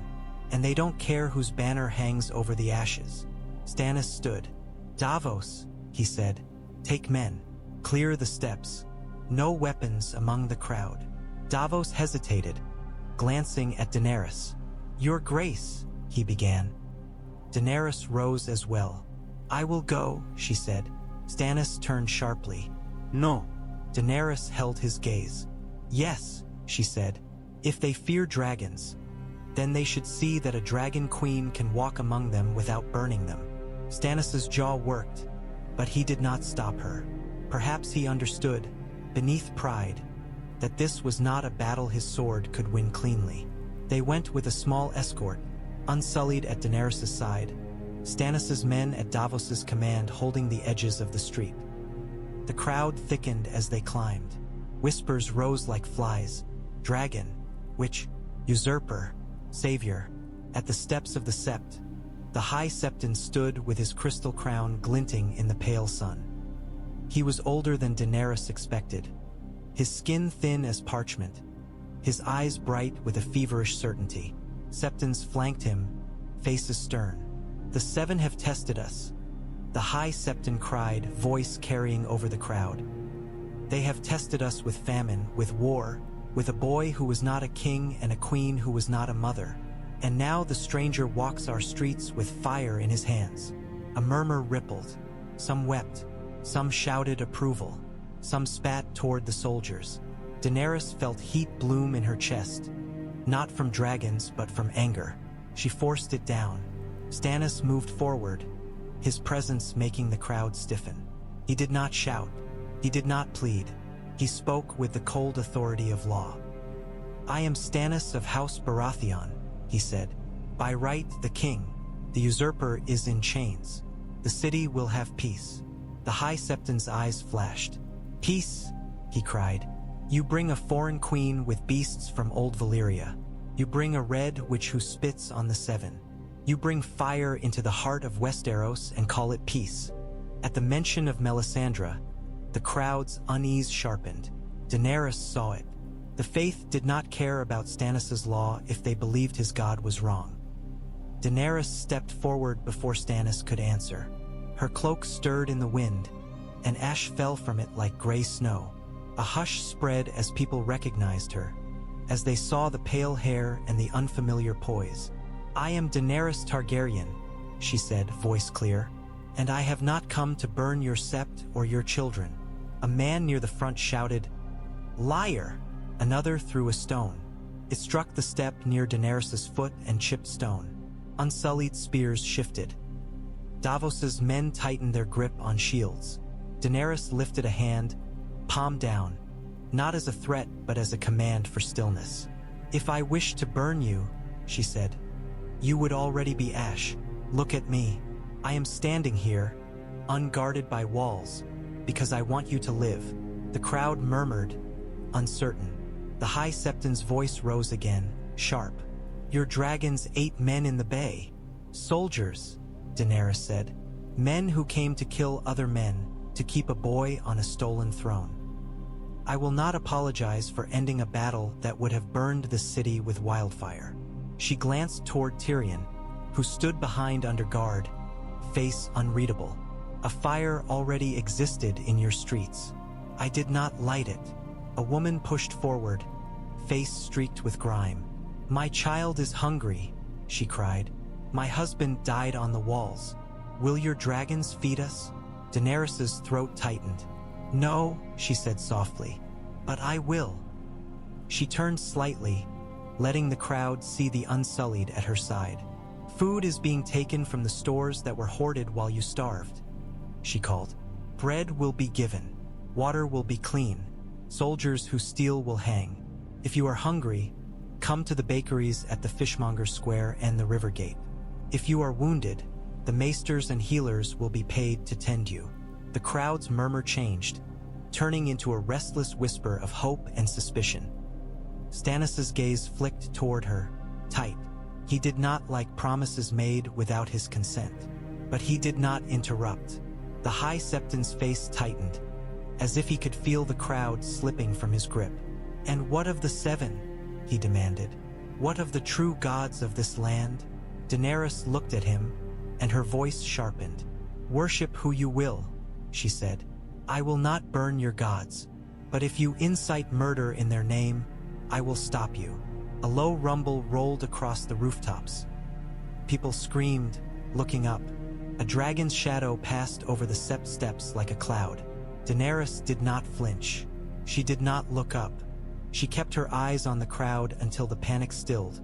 and they don't care whose banner hangs over the ashes." Stannis stood. "Davos," he said, "take men. Clear the steps. No weapons among the crowd." Davos hesitated, glancing at Daenerys. "Your Grace," he began. Daenerys rose as well. "I will go," she said. Stannis turned sharply. "No." Daenerys held his gaze. "Yes," she said. "If they fear dragons, then they should see that a dragon queen can walk among them without burning them." Stannis's jaw worked, but he did not stop her. Perhaps he understood. beneath pride, that this was not a battle his sword could win cleanly. They went with a small escort, unsullied at Daenerys' side, Stannis' men at Davos's command holding the edges of the street. The crowd thickened as they climbed. Whispers rose like flies. Dragon, witch, usurper, savior. At the steps of the sept, the High Septon stood with his crystal crown glinting in the pale sun. He was older than Daenerys expected, his skin thin as parchment, his eyes bright with a feverish certainty. Septons flanked him, faces stern. "The Seven have tested us," the High Septon cried, voice carrying over the crowd. "They have tested us with famine, with war, with a boy who was not a king and a queen who was not a mother. And now the stranger walks our streets with fire in his hands." A murmur rippled. Some wept, some shouted approval, some spat toward the soldiers. Daenerys felt heat bloom in her chest, not from dragons but from anger. She forced it down. Stannis moved forward, his presence making the crowd stiffen. He did not shout. He did not plead. He spoke with the cold authority of law. "I am Stannis of House Baratheon," he said. "By right, the king, the usurper, is in chains. The city will have peace." The High Septon's eyes flashed. "Peace," he cried. "You bring a foreign queen with beasts from old Valyria. You bring a red witch who spits on the Seven. You bring fire into the heart of Westeros and call it peace." At the mention of Melisandre, the crowd's unease sharpened. Daenerys saw it. The faith did not care about Stannis' law if they believed his god was wrong. Daenerys stepped forward before Stannis could answer. Her cloak stirred in the wind, and ash fell from it like gray snow. A hush spread as people recognized her, as they saw the pale hair and the unfamiliar poise. "I am Daenerys Targaryen," she said, voice clear, "and I have not come to burn your sept or your children." A man near the front shouted, "Liar!" Another threw a stone. It struck the step near Daenerys' foot and chipped stone. Unsullied spears shifted. Davos's men tightened their grip on shields. Daenerys lifted a hand, palm down, not as a threat but as a command for stillness. "If I wished to burn you," she said, "you would already be ash. Look at me. I am standing here, unguarded by walls, because I want you to live." The crowd murmured, uncertain. The High Septon's voice rose again, sharp. "Your dragons ate men in the bay." "Soldiers," Daenerys said. "Men who came to kill other men, to keep a boy on a stolen throne. I will not apologize for ending a battle that would have burned the city with wildfire." She glanced toward Tyrion, who stood behind under guard, face unreadable. "A fire already existed in your streets. I did not light it." A woman pushed forward, face streaked with grime. "My child is hungry," she cried. "My husband died on the walls. Will your dragons feed us?" Daenerys' throat tightened. "No," she said softly, "but I will." She turned slightly, letting the crowd see the Unsullied at her side. "Food is being taken from the stores that were hoarded while you starved," she called. "Bread will be given. Water will be clean. Soldiers who steal will hang. If you are hungry, come to the bakeries at the Fishmonger Square and the River Gate. If you are wounded, the maesters and healers will be paid to tend you." The crowd's murmur changed, turning into a restless whisper of hope and suspicion. Stannis' gaze flicked toward her, tight. He did not like promises made without his consent. But he did not interrupt. The High Septon's face tightened, as if he could feel the crowd slipping from his grip. "And what of the Seven?" he demanded. "What of the true gods of this land?" Daenerys looked at him, and her voice sharpened. "Worship who you will," she said. "I will not burn your gods. But if you incite murder in their name, I will stop you." A low rumble rolled across the rooftops. People screamed, looking up. A dragon's shadow passed over the sept steps like a cloud. Daenerys did not flinch. She did not look up. She kept her eyes on the crowd until the panic stilled,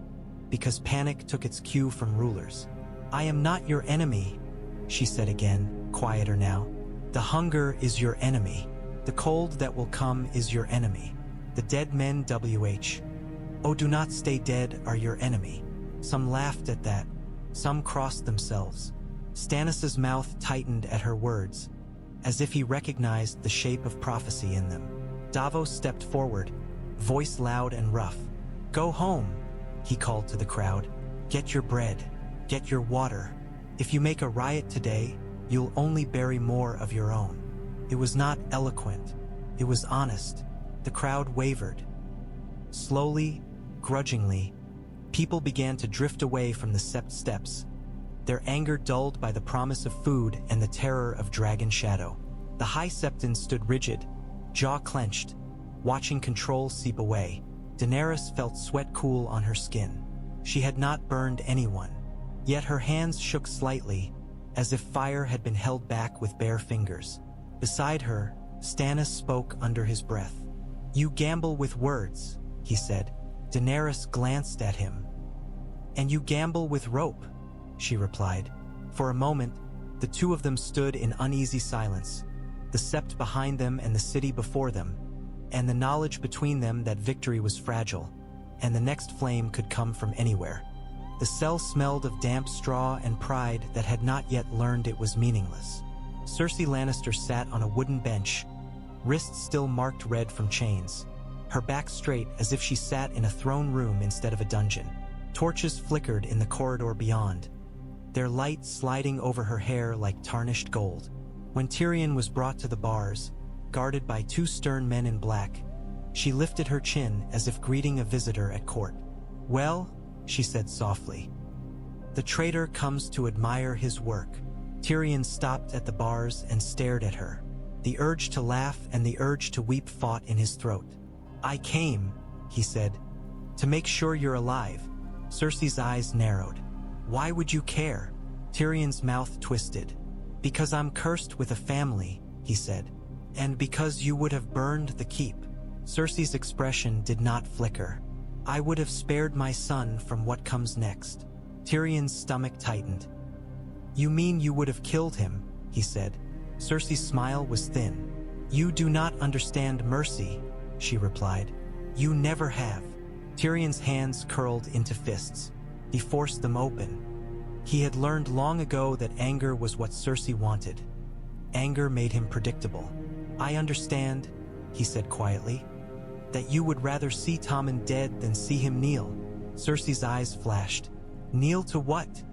because panic took its cue from rulers. "I am not your enemy," she said again, quieter now. "The hunger is your enemy." The cold that will come is your enemy. The dead men oh, do not stay dead are your enemy. Some laughed at that. Some crossed themselves. Stannis's mouth tightened at her words, as if he recognized the shape of prophecy in them. Davos stepped forward, voice loud and rough. Go home, he called to the crowd. Get your bread. Get your water. If you make a riot today, you'll only bury more of your own. It was not eloquent. It was honest. The crowd wavered. Slowly, grudgingly, people began to drift away from the Sept steps, their anger dulled by the promise of food and the terror of Dragon Shadow. The High Septon stood rigid, jaw clenched, watching control seep away. Daenerys felt sweat cool on her skin. She had not burned anyone, yet her hands shook slightly, as if fire had been held back with bare fingers. Beside her, Stannis spoke under his breath. You gamble with words, he said. Daenerys glanced at him. And you gamble with rope, she replied. For a moment, the two of them stood in uneasy silence, the Sept behind them and the city before them, and the knowledge between them that victory was fragile, and the next flame could come from anywhere. The cell smelled of damp straw and pride that had not yet learned it was meaningless. Cersei Lannister sat on a wooden bench, wrists still marked red from chains, her back straight as if she sat in a throne room instead of a dungeon. Torches flickered in the corridor beyond, their light sliding over her hair like tarnished gold. When Tyrion was brought to the bars, guarded by two stern men in black, she lifted her chin as if greeting a visitor at court. Well, she said softly, the traitor comes to admire his work. Tyrion stopped at the bars and stared at her. The urge to laugh and the urge to weep fought in his throat. I came, he said, to make sure you're alive. Cersei's eyes narrowed. Why would you care? Tyrion's mouth twisted. Because I'm cursed with a family, he said. And because you would have burned the keep. Cersei's expression did not flicker. I would have spared my son from what comes next. Tyrion's stomach tightened. You mean you would have killed him, he said. Cersei's smile was thin. You do not understand mercy, she replied. You never have. Tyrion's hands curled into fists. He forced them open. He had learned long ago that anger was what Cersei wanted. Anger made him predictable. I understand, he said quietly, that you would rather see Tommen dead than see him kneel. Cersei's eyes flashed. Kneel to what?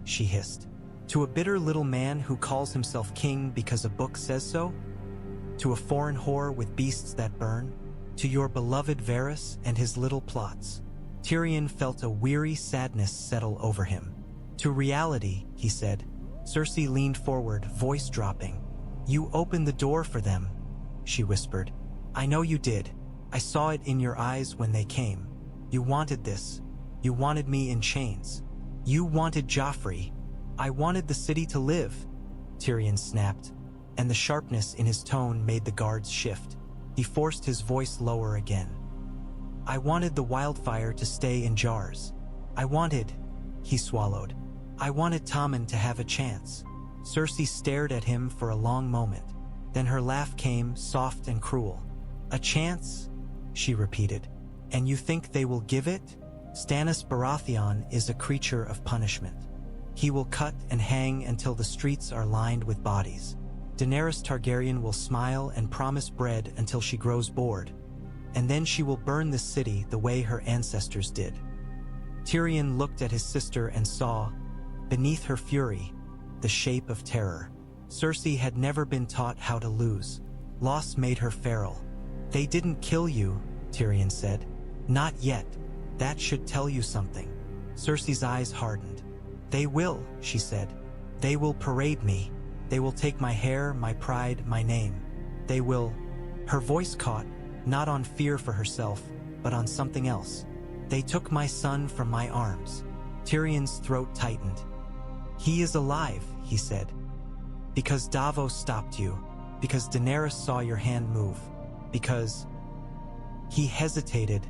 She hissed. To a bitter little man who calls himself king because a book says so? To a foreign whore with beasts that burn? To your beloved Varys and his little plots? Tyrion felt a weary sadness settle over him. To reality, he said. Cersei leaned forward, voice dropping. You opened the door for them, she whispered. I know you did. I saw it in your eyes when they came. You wanted this. You wanted me in chains. You wanted Joffrey. I wanted the city to live, Tyrion snapped, and the sharpness in his tone made the guards shift. He forced his voice lower again. I wanted the wildfire to stay in jars. I wanted, he swallowed. I wanted Tommen to have a chance. Cersei stared at him for a long moment. Then her laugh came, soft and cruel. A chance? She repeated. And you think they will give it? Stannis Baratheon is a creature of punishment. He will cut and hang until the streets are lined with bodies. Daenerys Targaryen will smile and promise bread until she grows bored, and then she will burn the city the way her ancestors did. Tyrion looked at his sister and saw, beneath her fury, the shape of terror. Cersei had never been taught how to lose. Loss made her feral. They didn't kill you, Tyrion said. Not yet. That should tell you something. Cersei's eyes hardened. They will, she said. They will parade me. They will take my hair, my pride, my name. They will... Her voice caught, not on fear for herself, but on something else. They took my son from my arms. Tyrion's throat tightened. He is alive, he said. Because Davos stopped you. Because Daenerys saw your hand move. Because... He hesitated,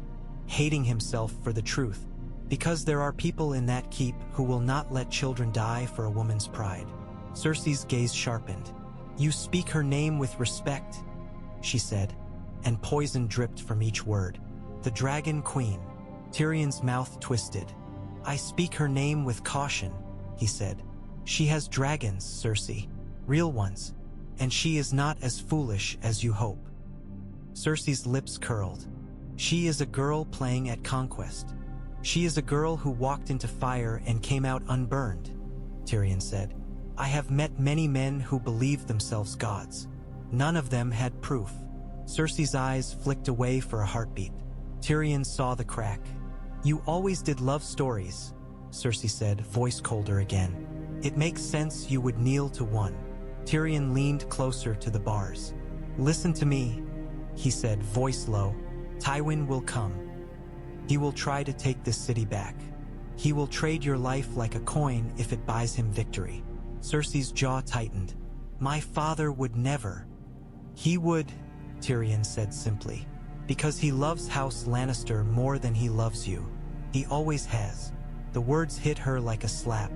hating himself for the truth. Because there are people in that keep who will not let children die for a woman's pride. Cersei's gaze sharpened. You speak her name with respect, she said, and poison dripped from each word. The Dragon Queen. Tyrion's mouth twisted. I speak her name with caution, he said. She has dragons, Cersei. Real ones. And she is not as foolish as you hope. Cersei's lips curled. She is a girl playing at conquest. She is a girl who walked into fire and came out unburned, Tyrion said. I have met many men who believed themselves gods. None of them had proof. Cersei's eyes flicked away for a heartbeat. Tyrion saw the crack. You always did love stories, Cersei said, voice colder again. It makes sense you would kneel to one. Tyrion leaned closer to the bars. Listen to me, he said, voice low. Tywin will come. He will try to take this city back. He will trade your life like a coin if it buys him victory. Cersei's jaw tightened. My father would never. He would, Tyrion said simply, because he loves House Lannister more than he loves you. He always has. The words hit her like a slap.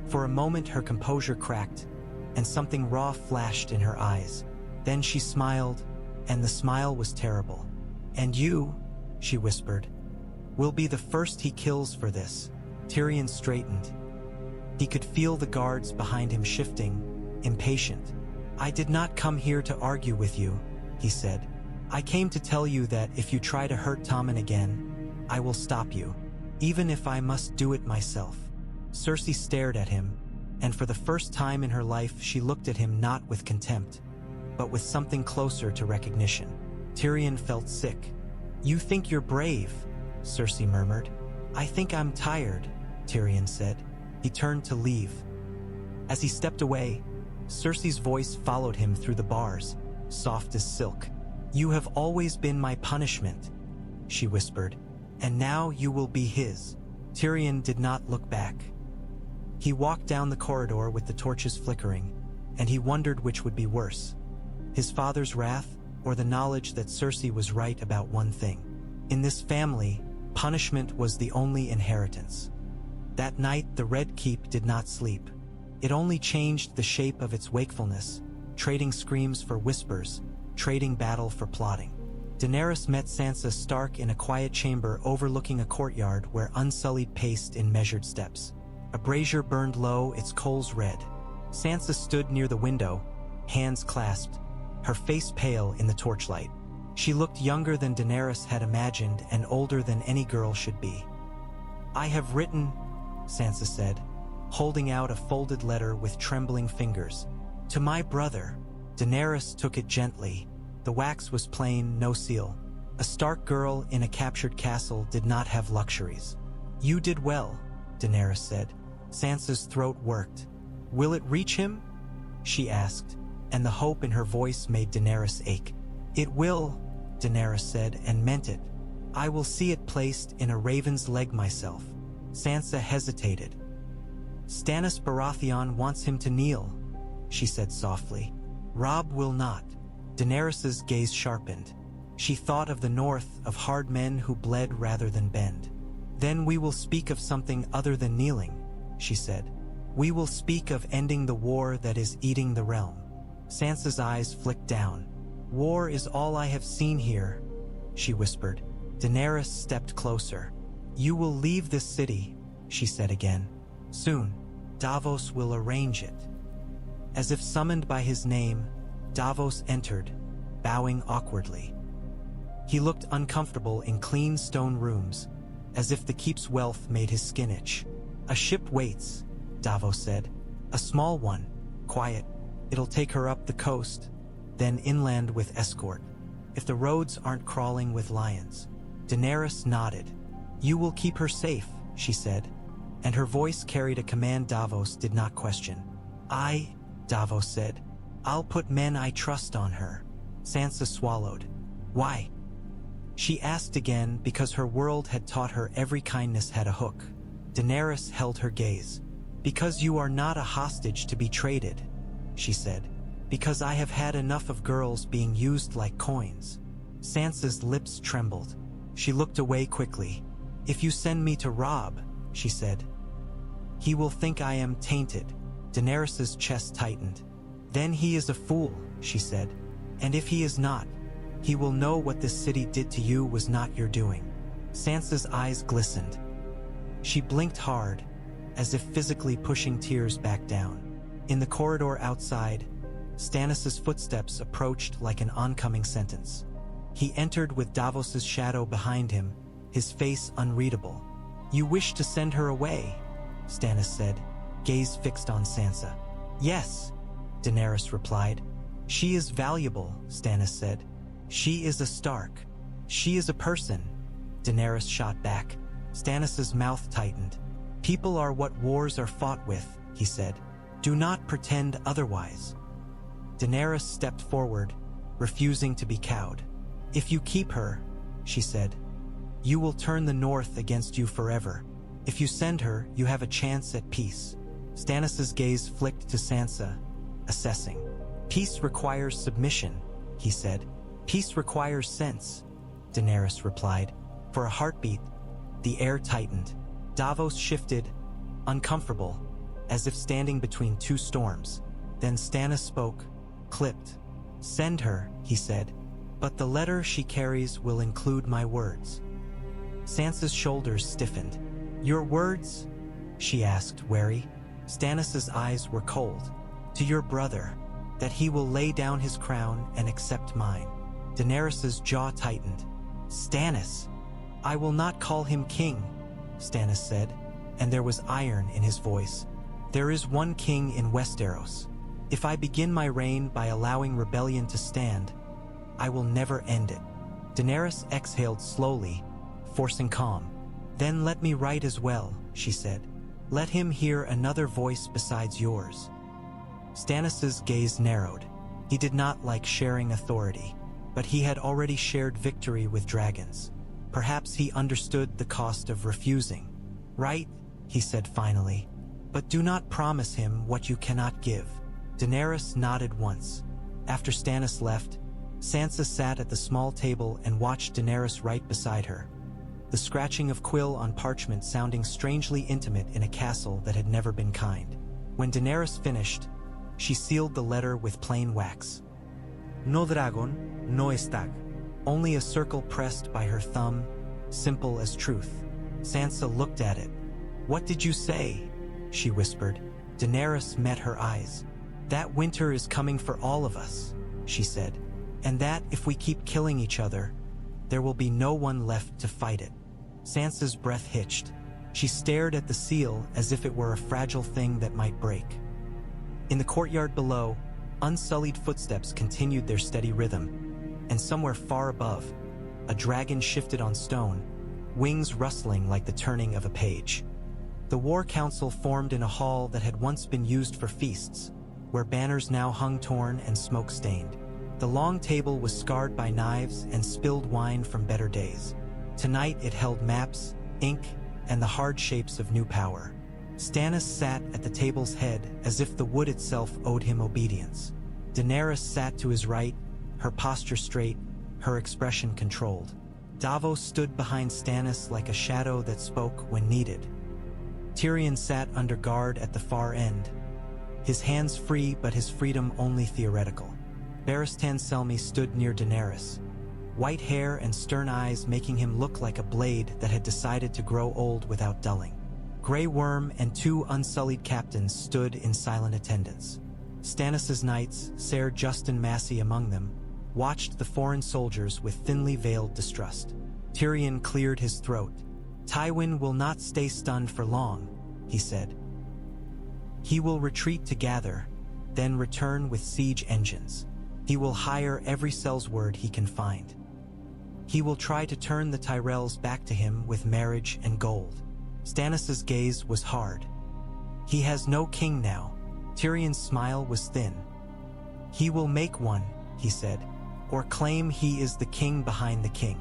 For a moment her composure cracked, and something raw flashed in her eyes. Then she smiled, and the smile was terrible. And you, she whispered, will be the first he kills for this. Tyrion straightened. He could feel the guards behind him shifting, impatient. I did not come here to argue with you, he said. I came to tell you that if you try to hurt Tommen again, I will stop you, even if I must do it myself. Cersei stared at him, and for the first time in her life she looked at him not with contempt, but with something closer to recognition. Tyrion felt sick. You think you're brave, Cersei murmured. I think I'm tired, Tyrion said. He turned to leave. As he stepped away, Cersei's voice followed him through the bars, soft as silk. You have always been my punishment, she whispered, and now you will be his. Tyrion did not look back. He walked down the corridor with the torches flickering, and he wondered which would be worse, his father's wrath or the knowledge that Cersei was right about one thing. In this family, punishment was the only inheritance. That night, the Red Keep did not sleep. It only changed the shape of its wakefulness, trading screams for whispers, trading battle for plotting. Daenerys met Sansa Stark in a quiet chamber overlooking a courtyard where unsullied paced in measured steps. A brazier burned low, its coals red. Sansa stood near the window, hands clasped, her face pale in the torchlight. She looked younger than Daenerys had imagined and older than any girl should be. I have written, Sansa said, holding out a folded letter with trembling fingers. To my brother. Daenerys took it gently. The wax was plain, no seal. A Stark girl in a captured castle did not have luxuries. You did well, Daenerys said. Sansa's throat worked. Will it reach him? She asked, and the hope in her voice made Daenerys ache. It will, Daenerys said, and meant it. I will see it placed in a raven's leg myself. Sansa hesitated. Stannis Baratheon wants him to kneel, she said softly. Robb will not. Daenerys's gaze sharpened. She thought of the north, of hard men who bled rather than bend. Then we will speak of something other than kneeling, she said. We will speak of ending the war that is eating the realm. Sansa's eyes flicked down. War is all I have seen here, she whispered. Daenerys stepped closer. You will leave this city, she said again. Soon, Davos will arrange it. As if summoned by his name, Davos entered, bowing awkwardly. He looked uncomfortable in clean stone rooms, as if the keep's wealth made his skin itch. A ship waits, Davos said. A small one, quiet. It'll take her up the coast, then inland with escort, if the roads aren't crawling with lions. Daenerys nodded. You will keep her safe, she said, and her voice carried a command Davos did not question. Davos said, I'll put men I trust on her. Sansa swallowed. Why? She asked again because her world had taught her every kindness had a hook. Daenerys held her gaze. Because you are not a hostage to be traded, she said. Because I have had enough of girls being used like coins. Sansa's lips trembled. She looked away quickly. If you send me to Robb, she said, he will think I am tainted. Daenerys's chest tightened. Then he is a fool, she said. And if he is not, He will know what this city did to you was not your doing." Sansa's eyes glistened. She blinked hard, as if physically pushing tears back down. In the corridor outside, Stannis's footsteps approached like an oncoming sentence. He entered with Davos's shadow behind him, his face unreadable. "You wish to send her away?" Stannis said, gaze fixed on Sansa. "Yes," Daenerys replied. "She is valuable," Stannis said. "She is a Stark. She is a person," Daenerys shot back. Stannis's mouth tightened. "People are what wars are fought with," he said. "Do not pretend otherwise." Daenerys stepped forward, refusing to be cowed. "If you keep her," she said, "you will turn the North against you forever. If you send her, you have a chance at peace." Stannis's gaze flicked to Sansa, assessing. "Peace requires submission," he said. "Peace requires sense," Daenerys replied. For a heartbeat, the air tightened. Davos shifted, uncomfortable, as if standing between two storms. Then Stannis spoke, clipped. "Send her," he said, "but the letter she carries will include my words." Sansa's shoulders stiffened. "Your words?" she asked, wary. Stannis's eyes were cold. "To your brother, that he will lay down his crown and accept mine." Daenerys's jaw tightened. "Stannis, I will not call him king," Stannis said, and there was iron in his voice. "There is one king in Westeros. If I begin my reign by allowing rebellion to stand, I will never end it." Daenerys exhaled slowly, forcing calm. "Then let me write as well," she said. "Let him hear another voice besides yours." Stannis's gaze narrowed. He did not like sharing authority, but he had already shared victory with dragons. Perhaps he understood the cost of refusing. "Right," he said finally, "but do not promise him what you cannot give." Daenerys nodded once. After Stannis left, Sansa sat at the small table and watched Daenerys write beside her, the scratching of quill on parchment sounding strangely intimate in a castle that had never been kind. When Daenerys finished, she sealed the letter with plain wax. "No dragon, no stag." Only a circle pressed by her thumb, simple as truth. Sansa looked at it. "What did you say?" she whispered. Daenerys met her eyes. "That winter is coming for all of us," she said, "and that if we keep killing each other, there will be no one left to fight it." Sansa's breath hitched. She stared at the seal as if it were a fragile thing that might break. In the courtyard below, unsullied footsteps continued their steady rhythm, and somewhere far above, a dragon shifted on stone, wings rustling like the turning of a page. The war council formed in a hall that had once been used for feasts, where banners now hung torn and smoke-stained. The long table was scarred by knives and spilled wine from better days. Tonight it held maps, ink, and the hard shapes of new power. Stannis sat at the table's head as if the wood itself owed him obedience. Daenerys sat to his right, her posture straight, her expression controlled. Davos stood behind Stannis like a shadow that spoke when needed. Tyrion sat under guard at the far end, his hands free but his freedom only theoretical. Barristan Selmy stood near Daenerys, white hair and stern eyes making him look like a blade that had decided to grow old without dulling. Grey Worm and two unsullied captains stood in silent attendance. Stannis's knights, Ser Justin Massey among them, watched the foreign soldiers with thinly veiled distrust. Tyrion cleared his throat. "Tywin will not stay stunned for long," he said. "He will retreat to gather, then return with siege engines. He will hire every sellsword he can find. He will try to turn the Tyrells back to him with marriage and gold." Stannis's gaze was hard. "He has no king now." Tyrion's smile was thin. "He will make one," he said, "or claim he is the king behind the king.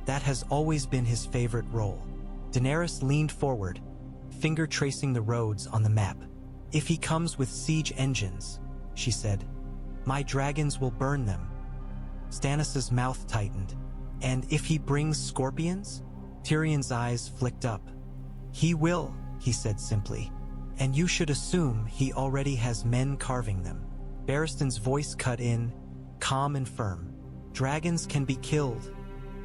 That has always been his favorite role." Daenerys leaned forward, finger tracing the roads on the map. "If he comes with siege engines," she said, "my dragons will burn them." Stannis's mouth tightened. "And if he brings scorpions?" Tyrion's eyes flicked up. "He will," he said simply, "and you should assume he already has men carving them." Barristan's voice cut in, calm and firm. Dragons can be killed,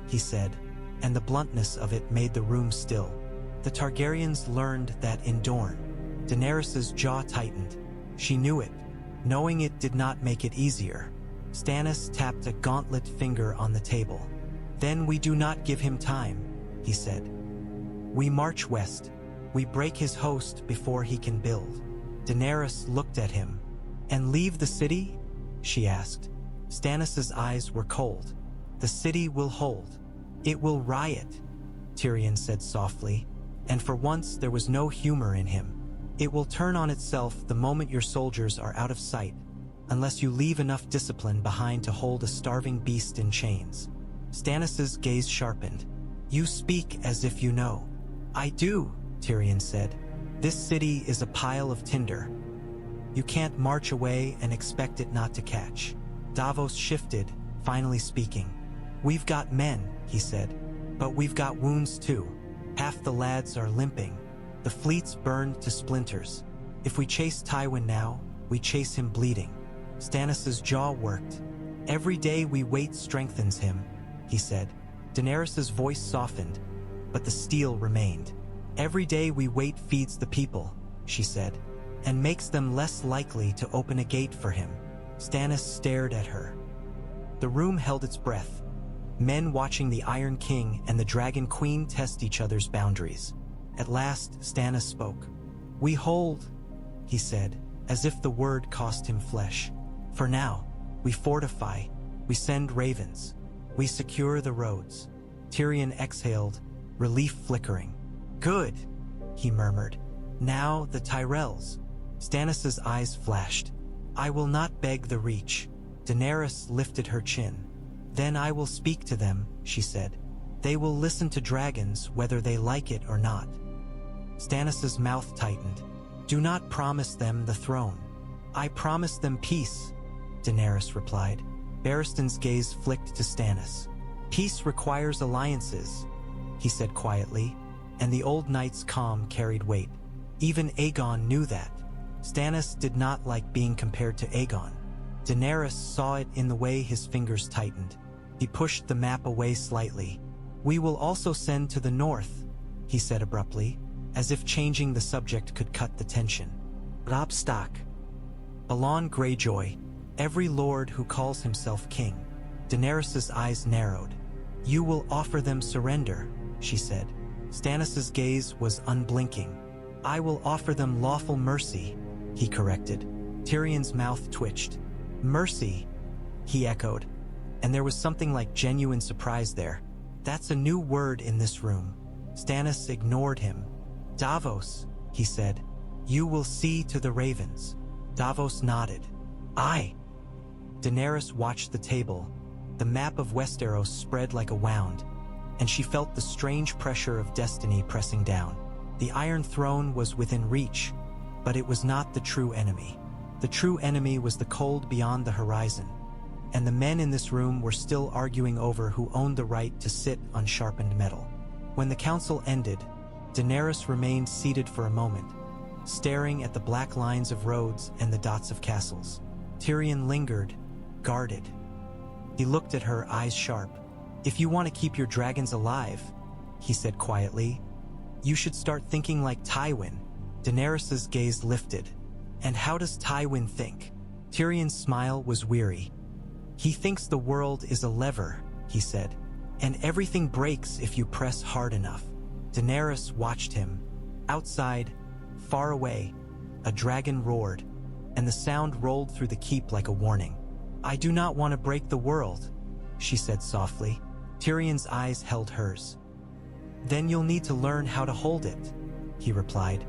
he said, and the bluntness of it made the room still. The Targaryens learned that in Dorne. Daenerys' jaw tightened. She knew it. Knowing it did not make it easier. Stannis tapped a gauntlet finger on the table. Then we do not give him time, he said. We march west. We break his host before he can build. Daenerys looked at him. And leave the city? She asked. Stannis' eyes were cold. The city will hold. It will riot, Tyrion said softly, and for once there was no humor in him. It will turn on itself the moment your soldiers are out of sight, unless you leave enough discipline behind to hold a starving beast in chains. Stannis' gaze sharpened. You speak as if you know. I do, Tyrion said. This city is a pile of tinder. You can't march away and expect it not to catch. Davos shifted, finally speaking. We've got men, he said, but we've got wounds too. Half the lads are limping. The fleet's burned to splinters. If we chase Tywin now, we chase him bleeding. Stannis' jaw worked. Every day we wait strengthens him, he said. Daenerys' voice softened, but the steel remained. Every day we wait feeds the people, she said, and makes them less likely to open a gate for him. Stannis stared at her. The room held its breath. Men watching the Iron King and the Dragon Queen test each other's boundaries. At last, Stannis spoke. We hold, he said, as if the word cost him flesh. For now, we fortify, we send ravens, we secure the roads. Tyrion exhaled, relief flickering. Good, he murmured. Now the Tyrells. Stannis' eyes flashed. I will not beg the reach. Daenerys lifted her chin. Then I will speak to them, she said. They will listen to dragons whether they like it or not. Stannis' mouth tightened. Do not promise them the throne. I promise them peace, Daenerys replied. Barristan's gaze flicked to Stannis. Peace requires alliances, he said quietly, and the old knight's calm carried weight. Even Aegon knew that. Stannis did not like being compared to Aegon. Daenerys saw it in the way his fingers tightened. He pushed the map away slightly. We will also send to the north, he said abruptly, as if changing the subject could cut the tension. Robb Stark. Balon Greyjoy, every lord who calls himself king. Daenerys' eyes narrowed. You will offer them surrender, she said. Stannis' gaze was unblinking. I will offer them lawful mercy, he corrected. Tyrion's mouth twitched. Mercy, he echoed, and there was something like genuine surprise there. That's a new word in this room. Stannis ignored him. Davos, he said, you will see to the ravens. Davos nodded. Aye. Daenerys watched the table. The map of Westeros spread like a wound, and she felt the strange pressure of destiny pressing down. The Iron Throne was within reach, but it was not the true enemy. The true enemy was the cold beyond the horizon, and the men in this room were still arguing over who owned the right to sit on sharpened metal. When the council ended, Daenerys remained seated for a moment, staring at the black lines of roads and the dots of castles. Tyrion lingered, guarded. He looked at her, eyes sharp. If you want to keep your dragons alive, he said quietly, you should start thinking like Tywin. Daenerys' gaze lifted. And how does Tywin think? Tyrion's smile was weary. He thinks the world is a lever, he said, and everything breaks if you press hard enough. Daenerys watched him. Outside, far away, a dragon roared, and the sound rolled through the keep like a warning. I do not want to break the world, she said softly. Tyrion's eyes held hers. Then you'll need to learn how to hold it, he replied.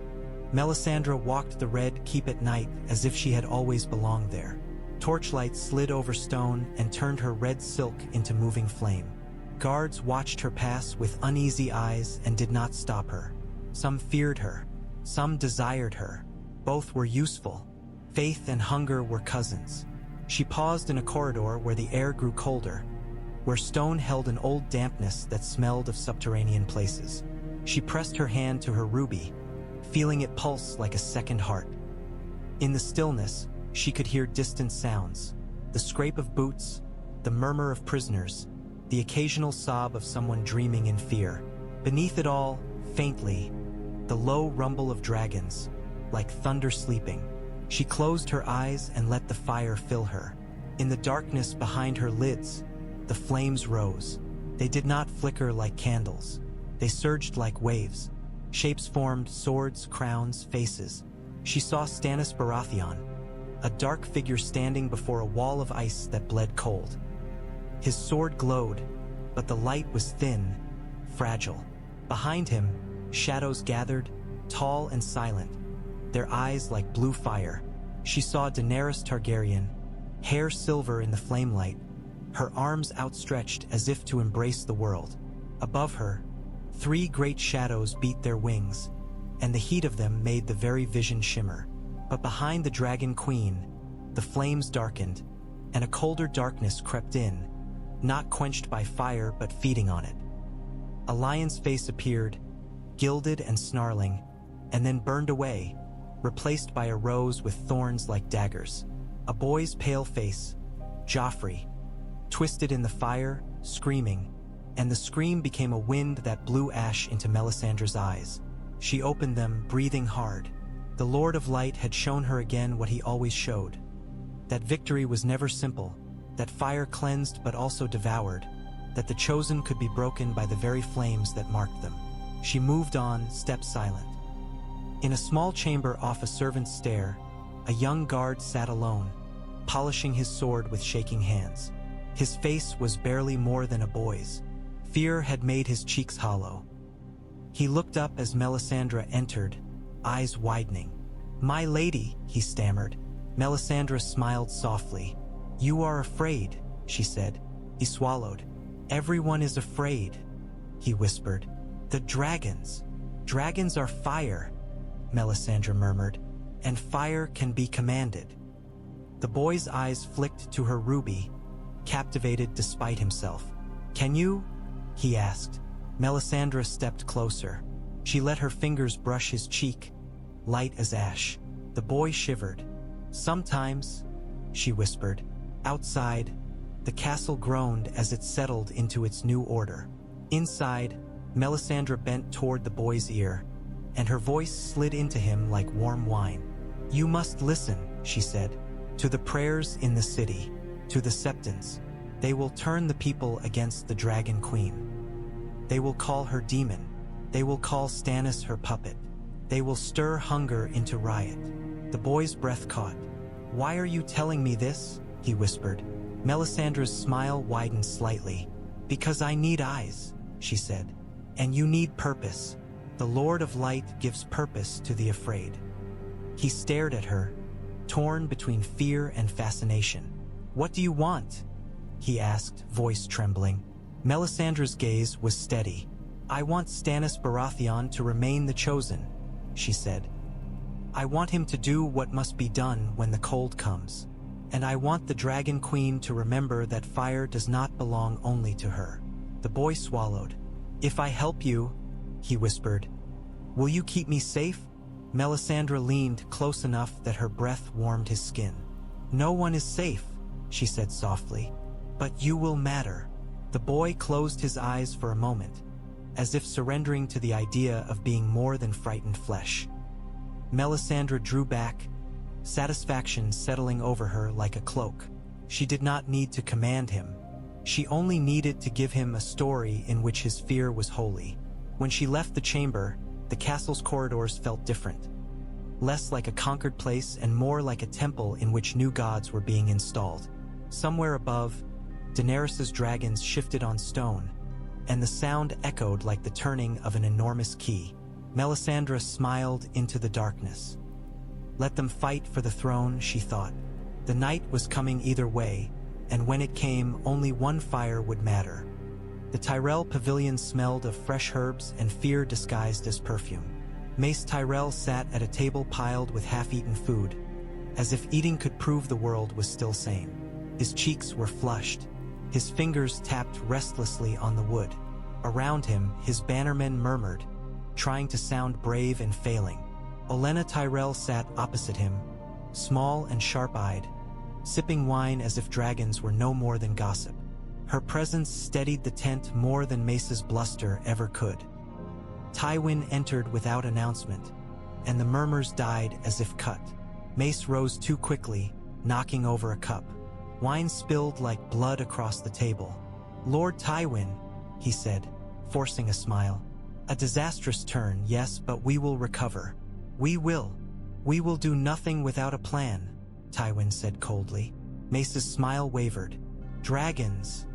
Melisandre walked the red keep at night as if she had always belonged there. Torchlight slid over stone and turned her red silk into moving flame. Guards watched her pass with uneasy eyes and did not stop her. Some feared her. Some desired her. Both were useful. Faith and hunger were cousins. She paused in a corridor where the air grew colder, where stone held an old dampness that smelled of subterranean places. She pressed her hand to her ruby, feeling it pulse like a second heart. In the stillness, she could hear distant sounds, the scrape of boots, the murmur of prisoners, the occasional sob of someone dreaming in fear. Beneath it all, faintly, the low rumble of dragons, like thunder sleeping. She closed her eyes and let the fire fill her. In the darkness behind her lids, the flames rose. They did not flicker like candles. They surged like waves. Shapes formed, swords, crowns, faces. She saw Stannis Baratheon, a dark figure standing before a wall of ice that bled cold. His sword glowed, but the light was thin, fragile. Behind him, shadows gathered, tall and silent, their eyes like blue fire. She saw Daenerys Targaryen, hair silver in the flamelight, her arms outstretched as if to embrace the world. Above her, 3 great shadows beat their wings, and the heat of them made the very vision shimmer. But behind the Dragon Queen, the flames darkened, and a colder darkness crept in, not quenched by fire but feeding on it. A lion's face appeared, gilded and snarling, and then burned away, replaced by a rose with thorns like daggers. A boy's pale face, Joffrey, twisted in the fire, screaming, and the scream became a wind that blew ash into Melisandre's eyes. She opened them, breathing hard. The Lord of Light had shown her again what he always showed. That victory was never simple, that fire cleansed but also devoured, that the chosen could be broken by the very flames that marked them. She moved on, step silent. In a small chamber off a servant's stair, a young guard sat alone, polishing his sword with shaking hands. His face was barely more than a boy's. Fear had made his cheeks hollow. He looked up as Melisandre entered, eyes widening. "My lady," he stammered. Melisandre smiled softly. "You are afraid," she said. He swallowed. "Everyone is afraid," he whispered. "The dragons. Dragons are fire," Melisandre murmured, "and fire can be commanded." The boy's eyes flicked to her ruby, captivated despite himself. "Can you?" he asked. Melisandre stepped closer. She let her fingers brush his cheek, light as ash. The boy shivered. "Sometimes," she whispered. Outside, the castle groaned as it settled into its new order. Inside, Melisandre bent toward the boy's ear, and her voice slid into him like warm wine. "You must listen," she said, "to the prayers in the city, to the septons. They will turn the people against the Dragon Queen. They will call her demon. They will call Stannis her puppet. They will stir hunger into riot." The boy's breath caught. "Why are you telling me this?" he whispered. Melisandre's smile widened slightly. "Because I need eyes," she said. "And you need purpose. The Lord of Light gives purpose to the afraid." He stared at her, torn between fear and fascination. "What do you want?" he asked, voice trembling. Melisandre's gaze was steady. "I want Stannis Baratheon to remain the chosen," she said. "I want him to do what must be done when the cold comes. And I want the Dragon Queen to remember that fire does not belong only to her." The boy swallowed. "If I help you," he whispered, "will you keep me safe?" Melisandre leaned close enough that her breath warmed his skin. "No one is safe," she said softly. "But you will matter." The boy closed his eyes for a moment, as if surrendering to the idea of being more than frightened flesh. Melisandre drew back, satisfaction settling over her like a cloak. She did not need to command him. She only needed to give him a story in which his fear was holy. When she left the chamber, the castle's corridors felt different. Less like a conquered place and more like a temple in which new gods were being installed. Somewhere above, Daenerys' dragons shifted on stone, and the sound echoed like the turning of an enormous key. Melisandre smiled into the darkness. Let them fight for the throne, she thought. The night was coming either way, and when it came, only one fire would matter. The Tyrell pavilion smelled of fresh herbs and fear disguised as perfume. Mace Tyrell sat at a table piled with half-eaten food, as if eating could prove the world was still sane. His cheeks were flushed. His fingers tapped restlessly on the wood. Around him, his bannermen murmured, trying to sound brave and failing. Olenna Tyrell sat opposite him, small and sharp-eyed, sipping wine as if dragons were no more than gossip. Her presence steadied the tent more than Mace's bluster ever could. Tywin entered without announcement, and the murmurs died as if cut. Mace rose too quickly, knocking over a cup. Wine spilled like blood across the table. "Lord Tywin," he said, forcing a smile. "A disastrous turn, yes, but we will recover. We will. We will do nothing without a plan," Tywin said coldly. Mace's smile wavered. "Dragons,"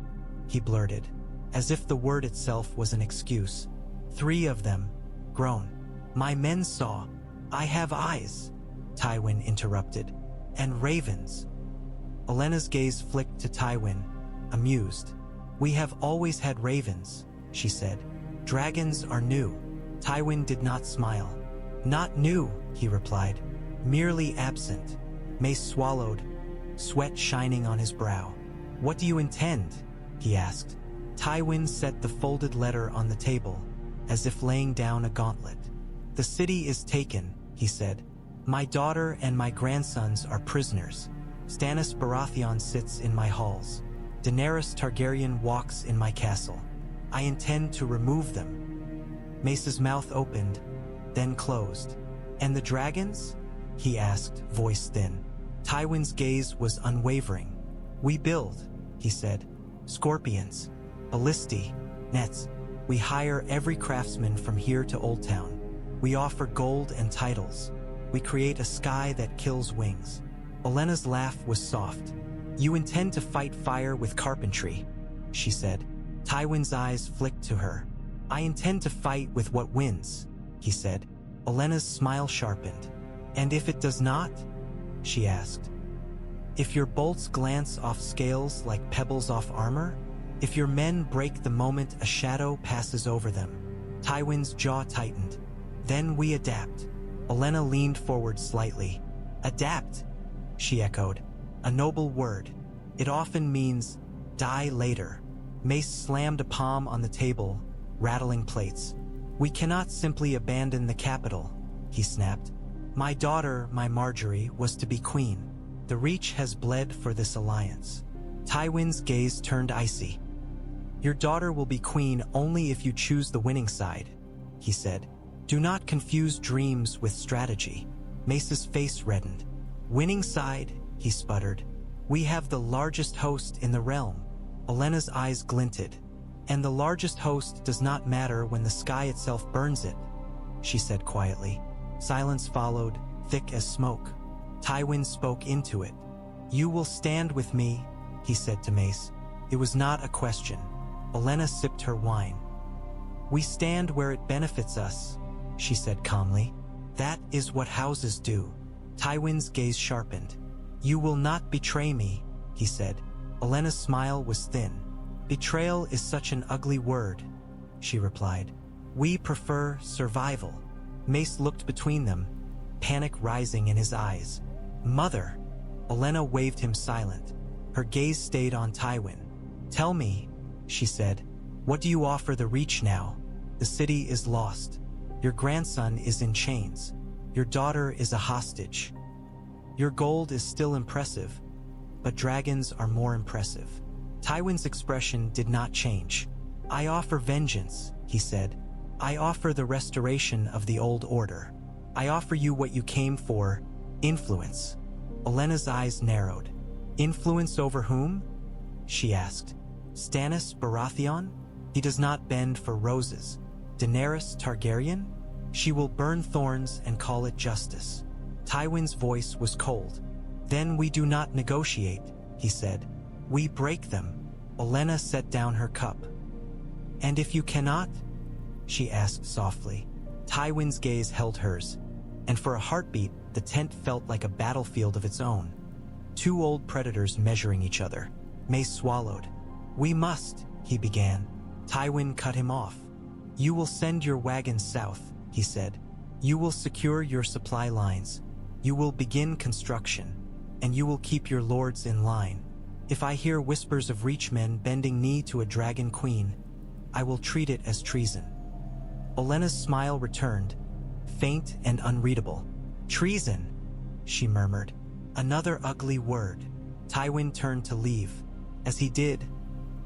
he blurted, as if the word itself was an excuse. "3 of them. Grown. My men saw. I have eyes," Tywin interrupted. "And ravens." Olenna's gaze flicked to Tywin, amused. "We have always had ravens," she said. "Dragons are new." Tywin did not smile. "Not new," he replied. "Merely absent." Mace swallowed, sweat shining on his brow. "What do you intend?" he asked. Tywin set the folded letter on the table, as if laying down a gauntlet. "The city is taken," he said. "My daughter and my grandsons are prisoners. Stannis Baratheon sits in my halls. Daenerys Targaryen walks in my castle. I intend to remove them." Mace's mouth opened, then closed. "And the dragons?" he asked, voice thin. Tywin's gaze was unwavering. "We build," he said. "Scorpions, ballistae, nets. We hire every craftsman from here to Old Town. We offer gold and titles. We create a sky that kills wings." Olenna's laugh was soft. "You intend to fight fire with carpentry," she said. Tywin's eyes flicked to her. "I intend to fight with what wins," he said. Olenna's smile sharpened. "And if it does not?" she asked. "If your bolts glance off scales like pebbles off armor? If your men break the moment a shadow passes over them?" Tywin's jaw tightened. "Then we adapt." Olenna leaned forward slightly. "Adapt," she echoed. "A noble word. It often means die later." Mace slammed a palm on the table, rattling plates. "We cannot simply abandon the capital," he snapped. "My daughter, my Marjorie, was to be queen. The Reach has bled for this alliance." Tywin's gaze turned icy. "Your daughter will be queen only if you choose the winning side," he said. "Do not confuse dreams with strategy." Mace's face reddened. "Winning side," he sputtered. "We have the largest host in the realm." Olenna's eyes glinted. "And the largest host does not matter when the sky itself burns it," she said quietly. Silence followed, thick as smoke. Tywin spoke into it. "You will stand with me," he said to Mace. It was not a question. Olenna sipped her wine. "We stand where it benefits us," she said calmly. "That is what houses do." Tywin's gaze sharpened. "You will not betray me," he said. Olenna's smile was thin. "Betrayal is such an ugly word," she replied. "We prefer survival." Mace looked between them, panic rising in his eyes. "Mother!" Olenna waved him silent. Her gaze stayed on Tywin. "Tell me," she said, "what do you offer the Reach now? The city is lost. Your grandson is in chains. Your daughter is a hostage. Your gold is still impressive, but dragons are more impressive." Tywin's expression did not change. "I offer vengeance," he said. "I offer the restoration of the old order. I offer you what you came for, influence." Olenna's eyes narrowed. "Influence over whom?" she asked. "Stannis Baratheon? He does not bend for roses. Daenerys Targaryen? She will burn thorns and call it justice." Tywin's voice was cold. "Then we do not negotiate," he said. "We break them." Olenna set down her cup. "And if you cannot?" she asked softly. Tywin's gaze held hers, and for a heartbeat, the tent felt like a battlefield of its own. 2 old predators measuring each other. Mace swallowed. "We must," he began. Tywin cut him off. "You will send your wagons south," he said. "You will secure your supply lines. You will begin construction, and you will keep your lords in line. If I hear whispers of Reachmen bending knee to a dragon queen, I will treat it as treason." Olenna's smile returned, faint and unreadable. "Treason," she murmured. "Another ugly word." Tywin turned to leave. As he did,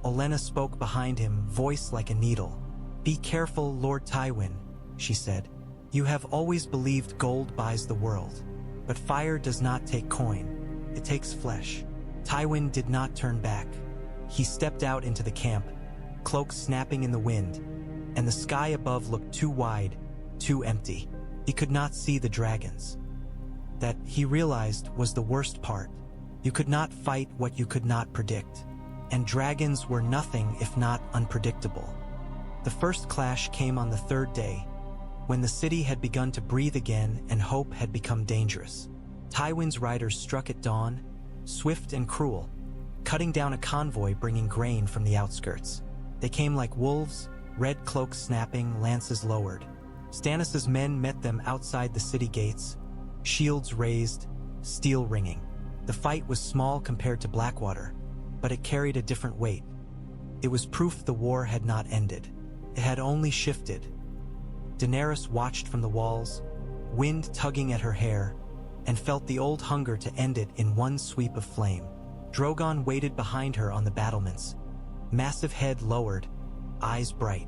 Olenna spoke behind him, voice like a needle. "Be careful, Lord Tywin," she said. "You have always believed gold buys the world. But fire does not take coin. It takes flesh." Tywin did not turn back. He stepped out into the camp, cloak snapping in the wind, and the sky above looked too wide, too empty. He could not see the dragons. That, he realized, was the worst part. You could not fight what you could not predict. And dragons were nothing if not unpredictable. The first clash came on the third day, when the city had begun to breathe again and hope had become dangerous. Tywin's riders struck at dawn, swift and cruel, cutting down a convoy bringing grain from the outskirts. They came like wolves, red cloaks snapping, lances lowered. Stannis' men met them outside the city gates, shields raised, steel ringing. The fight was small compared to Blackwater, but it carried a different weight. It was proof the war had not ended. It had only shifted. Daenerys watched from the walls, wind tugging at her hair, and felt the old hunger to end it in one sweep of flame. Drogon waited behind her on the battlements, massive head lowered, eyes bright.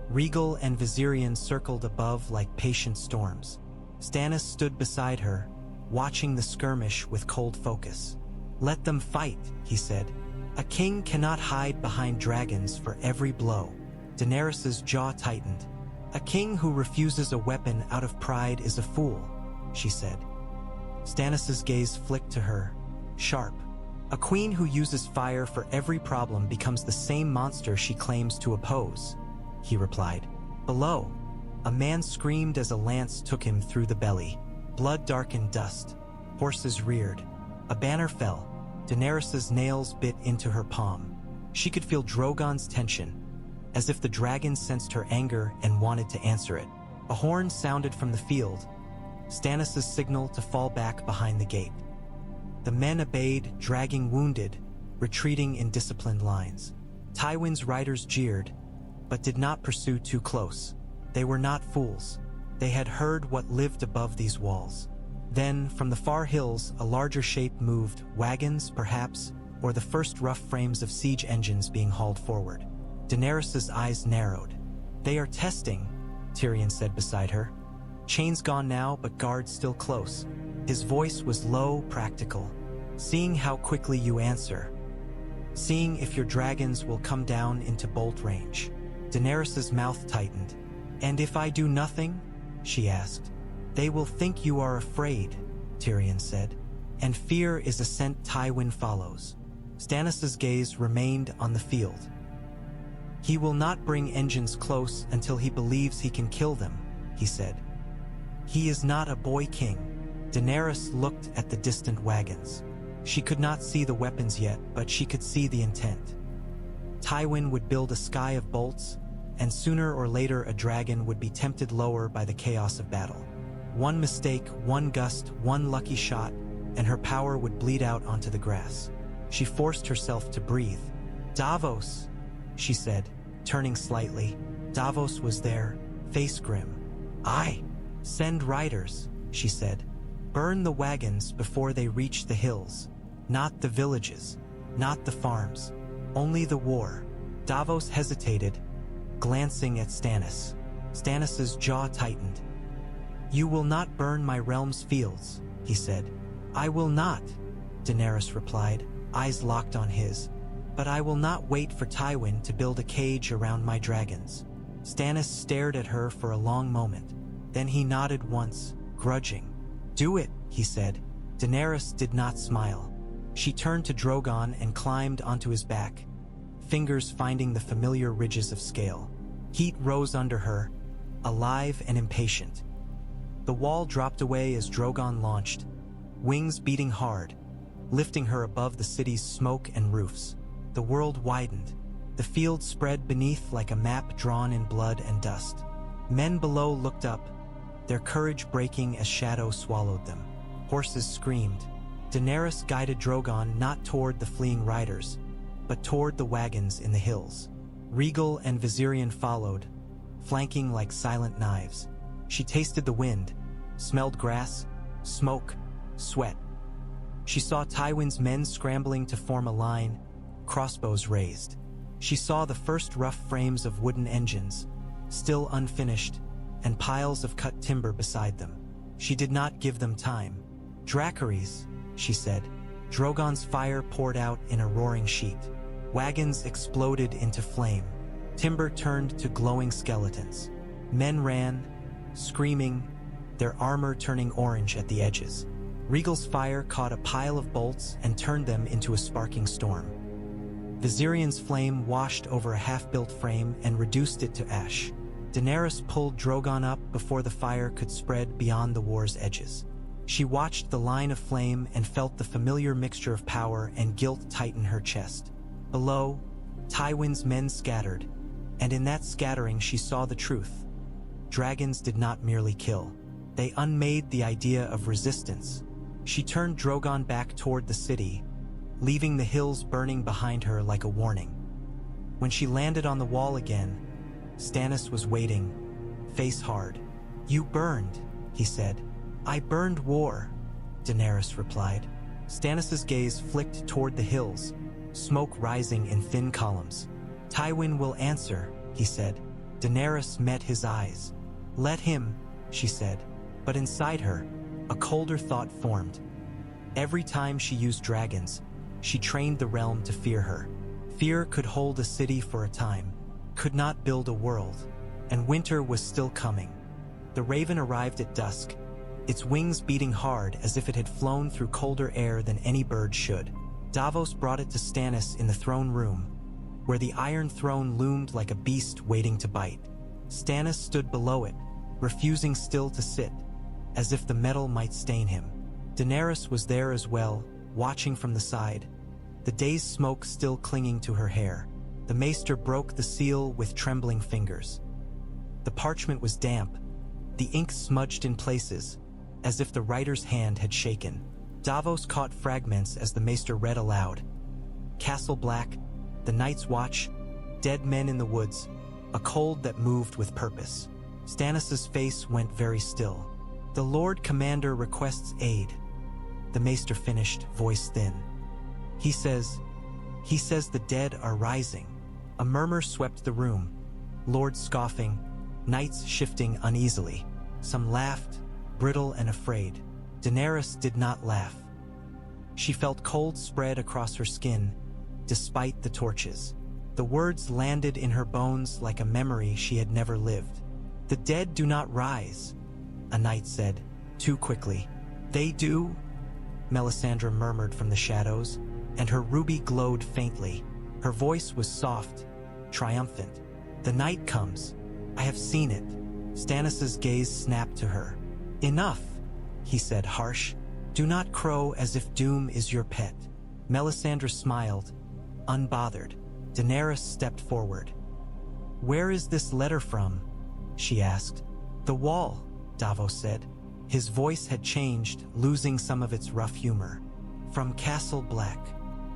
Regal and Viserion circled above like patient storms. Stannis stood beside her, watching the skirmish with cold focus. "Let them fight," he said. "A king cannot hide behind dragons for every blow." Daenerys' jaw tightened. "A king who refuses a weapon out of pride is a fool," she said. Stannis' gaze flicked to her, sharp. "A queen who uses fire for every problem becomes the same monster she claims to oppose," he replied. Below, a man screamed as a lance took him through the belly. Blood darkened dust. Horses reared. A banner fell. Daenerys' nails bit into her palm. She could feel Drogon's tension, as if the dragon sensed her anger and wanted to answer it. A horn sounded from the field, Stannis' signal to fall back behind the gate. The men obeyed, dragging wounded, retreating in disciplined lines. Tywin's riders jeered, but did not pursue too close. They were not fools. They had heard what lived above these walls. Then, from the far hills, a larger shape moved, wagons, perhaps, or the first rough frames of siege engines being hauled forward. Daenerys' eyes narrowed. "They are testing," Tyrion said beside her. "Chains gone now, but guards still close." His voice was low, practical. "Seeing how quickly you answer. Seeing if your dragons will come down into bolt range." Daenerys' mouth tightened. "And if I do nothing?" she asked. "They will think you are afraid," Tyrion said. "And fear is a scent Tywin follows." Stannis' gaze remained on the field. "He will not bring engines close until he believes he can kill them," he said. "He is not a boy king." Daenerys looked at the distant wagons. She could not see the weapons yet, but she could see the intent. Tywin would build a sky of bolts, and sooner or later a dragon would be tempted lower by the chaos of battle. One mistake, one gust, one lucky shot, and her power would bleed out onto the grass. She forced herself to breathe. "Davos," she said, turning slightly. Davos was there, face grim. "Aye. Send riders," she said. "Burn the wagons before they reach the hills. Not the villages, not the farms, only the war." Davos hesitated, glancing at Stannis. Stannis' jaw tightened. "You will not burn my realm's fields," he said. "I will not," Daenerys replied, eyes locked on his. "But I will not wait for Tywin to build a cage around my dragons." Stannis stared at her for a long moment. Then he nodded once, grudging. "Do it," he said. Daenerys did not smile. She turned to Drogon and climbed onto his back, fingers finding the familiar ridges of scale. Heat rose under her, alive and impatient. The wall dropped away as Drogon launched, wings beating hard, lifting her above the city's smoke and roofs. The world widened. The field spread beneath like a map drawn in blood and dust. Men below looked up, their courage breaking as shadow swallowed them. Horses screamed. Daenerys guided Drogon not toward the fleeing riders, but toward the wagons in the hills. Regal and Viserion followed, flanking like silent knives. She tasted the wind, smelled grass, smoke, sweat. She saw Tywin's men scrambling to form a line, crossbows raised. She saw the first rough frames of wooden engines, still unfinished, and piles of cut timber beside them. She did not give them time. "Dracarys," she said. Drogon's fire poured out in a roaring sheet. Wagons exploded into flame. Timber turned to glowing skeletons. Men ran, screaming, their armor turning orange at the edges. Rhaegal's fire caught a pile of bolts and turned them into a sparking storm. Viserion's flame washed over a half-built frame and reduced it to ash. Daenerys pulled Drogon up before the fire could spread beyond the war's edges. She watched the line of flame and felt the familiar mixture of power and guilt tighten her chest. Below, Tywin's men scattered, and in that scattering she saw the truth. Dragons did not merely kill. They unmade the idea of resistance. She turned Drogon back toward the city, leaving the hills burning behind her like a warning. When she landed on the wall again, Stannis was waiting, face hard. "You burned," he said. "I burned war," Daenerys replied. Stannis's gaze flicked toward the hills, smoke rising in thin columns. "Tywin will answer," he said. Daenerys met his eyes. "Let him," she said. But inside her, a colder thought formed. Every time she used dragons, she trained the realm to fear her. Fear could hold a city for a time, could not build a world, and winter was still coming. The raven arrived at dusk, its wings beating hard as if it had flown through colder air than any bird should. Davos brought it to Stannis in the throne room, where the Iron Throne loomed like a beast waiting to bite. Stannis stood below it, refusing still to sit, as if the metal might stain him. Daenerys was there as well, watching from the side, the day's smoke still clinging to her hair. The maester broke the seal with trembling fingers. The parchment was damp, the ink smudged in places, as if the writer's hand had shaken. Davos caught fragments as the maester read aloud. "Castle Black, the Night's Watch, dead men in the woods, a cold that moved with purpose." Stannis's face went very still. "The Lord Commander requests aid," the maester finished, voice thin. He says the dead are rising." A murmur swept the room, lords scoffing, knights shifting uneasily. Some laughed, brittle and afraid. Daenerys did not laugh. She felt cold spread across her skin, despite the torches. The words landed in her bones like a memory she had never lived. "The dead do not rise," a knight said, too quickly. "They do," Melisandre murmured from the shadows, and her ruby glowed faintly. Her voice was soft, triumphant. "The night comes. I have seen it." Stannis's gaze snapped to her. "Enough," he said, harsh. "Do not crow as if doom is your pet." Melisandre smiled, unbothered. Daenerys stepped forward. "Where is this letter from?" she asked. "The wall," Davos said. His voice had changed, losing some of its rough humor. "From Castle Black."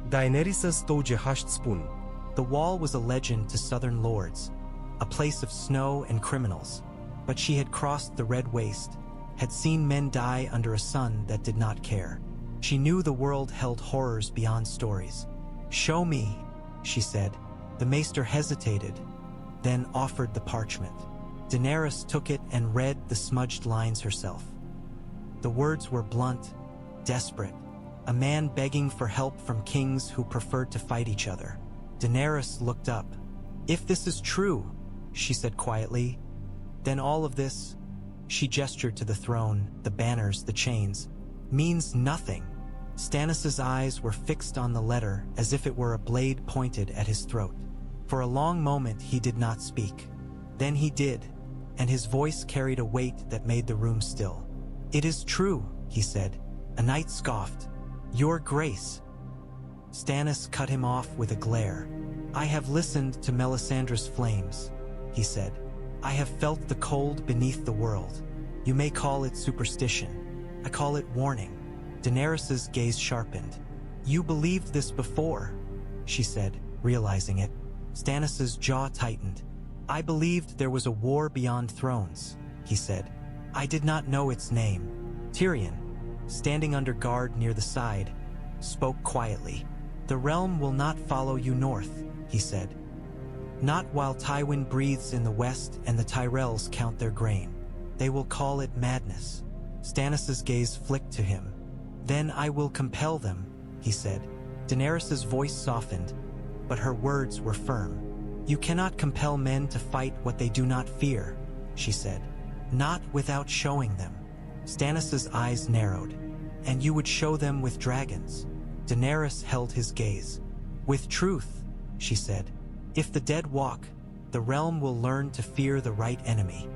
Daenerys stoje hasht spoon. The wall was a legend to southern lords, a place of snow and criminals. But she had crossed the Red Waste, had seen men die under a sun that did not care. She knew the world held horrors beyond stories. "Show me," she said. The maester hesitated, then offered the parchment. Daenerys took it and read the smudged lines herself. The words were blunt, desperate, a man begging for help from kings who preferred to fight each other. Daenerys looked up. "If this is true," she said quietly, "then all of this," she gestured to the throne, the banners, the chains, "means nothing." Stannis's eyes were fixed on the letter as if it were a blade pointed at his throat. For a long moment he did not speak. Then he did, and his voice carried a weight that made the room still. "It is true," he said. A knight scoffed. "Your Grace." Stannis cut him off with a glare. "I have listened to Melisandre's flames," he said. "I have felt the cold beneath the world. You may call it superstition. I call it warning." Daenerys's gaze sharpened. "You believed this before," she said, realizing it. Stannis's jaw tightened. "I believed there was a war beyond thrones," he said. "I did not know its name." "Tyrion," standing under guard near the side, spoke quietly. "The realm will not follow you north," he said. "Not while Tywin breathes in the west and the Tyrells count their grain. They will call it madness." Stannis's gaze flicked to him. "Then I will compel them," he said. Daenerys's voice softened, but her words were firm. "You cannot compel men to fight what they do not fear," she said. "Not without showing them." Stannis's eyes narrowed. "And you would show them with dragons?" Daenerys held his gaze. "With truth," she said. "If the dead walk, the realm will learn to fear the right enemy."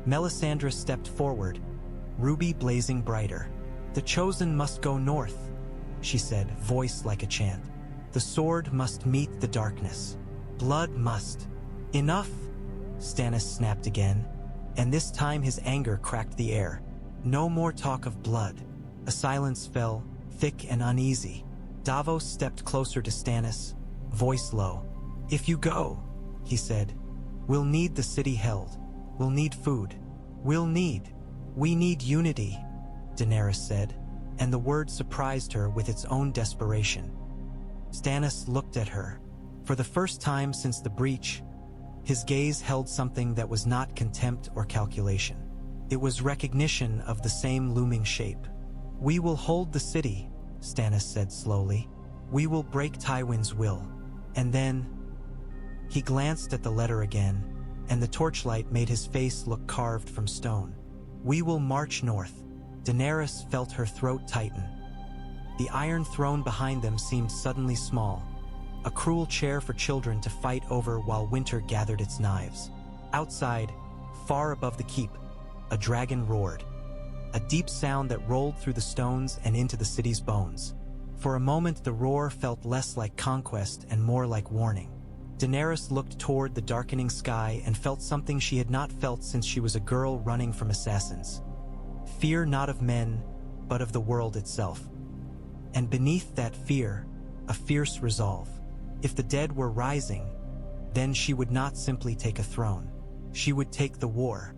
Melisandre stepped forward, ruby blazing brighter. "The chosen must go north," she said, voice like a chant. "The sword must meet the darkness. Blood must." "Enough!" Stannis snapped again, and this time his anger cracked the air. "No more talk of blood." A silence fell, thick and uneasy. Davos stepped closer to Stannis, voice low. "If you go," he said, "we'll need the city held. We'll need food. We need unity," Daenerys said, and the word surprised her with its own desperation. Stannis looked at her. For the first time since the breach, his gaze held something that was not contempt or calculation. It was recognition of the same looming shape. "We will hold the city," Stannis said slowly. "We will break Tywin's will. And then—" He glanced at the letter again, and the torchlight made his face look carved from stone. "We will march north." Daenerys felt her throat tighten. The Iron Throne behind them seemed suddenly small, a cruel chair for children to fight over while winter gathered its knives. Outside, far above the keep, a dragon roared, a deep sound that rolled through the stones and into the city's bones. For a moment the roar felt less like conquest and more like warning. Daenerys looked toward the darkening sky and felt something she had not felt since she was a girl running from assassins. Fear not of men, but of the world itself. And beneath that fear, a fierce resolve. If the dead were rising, then she would not simply take a throne. She would take the war.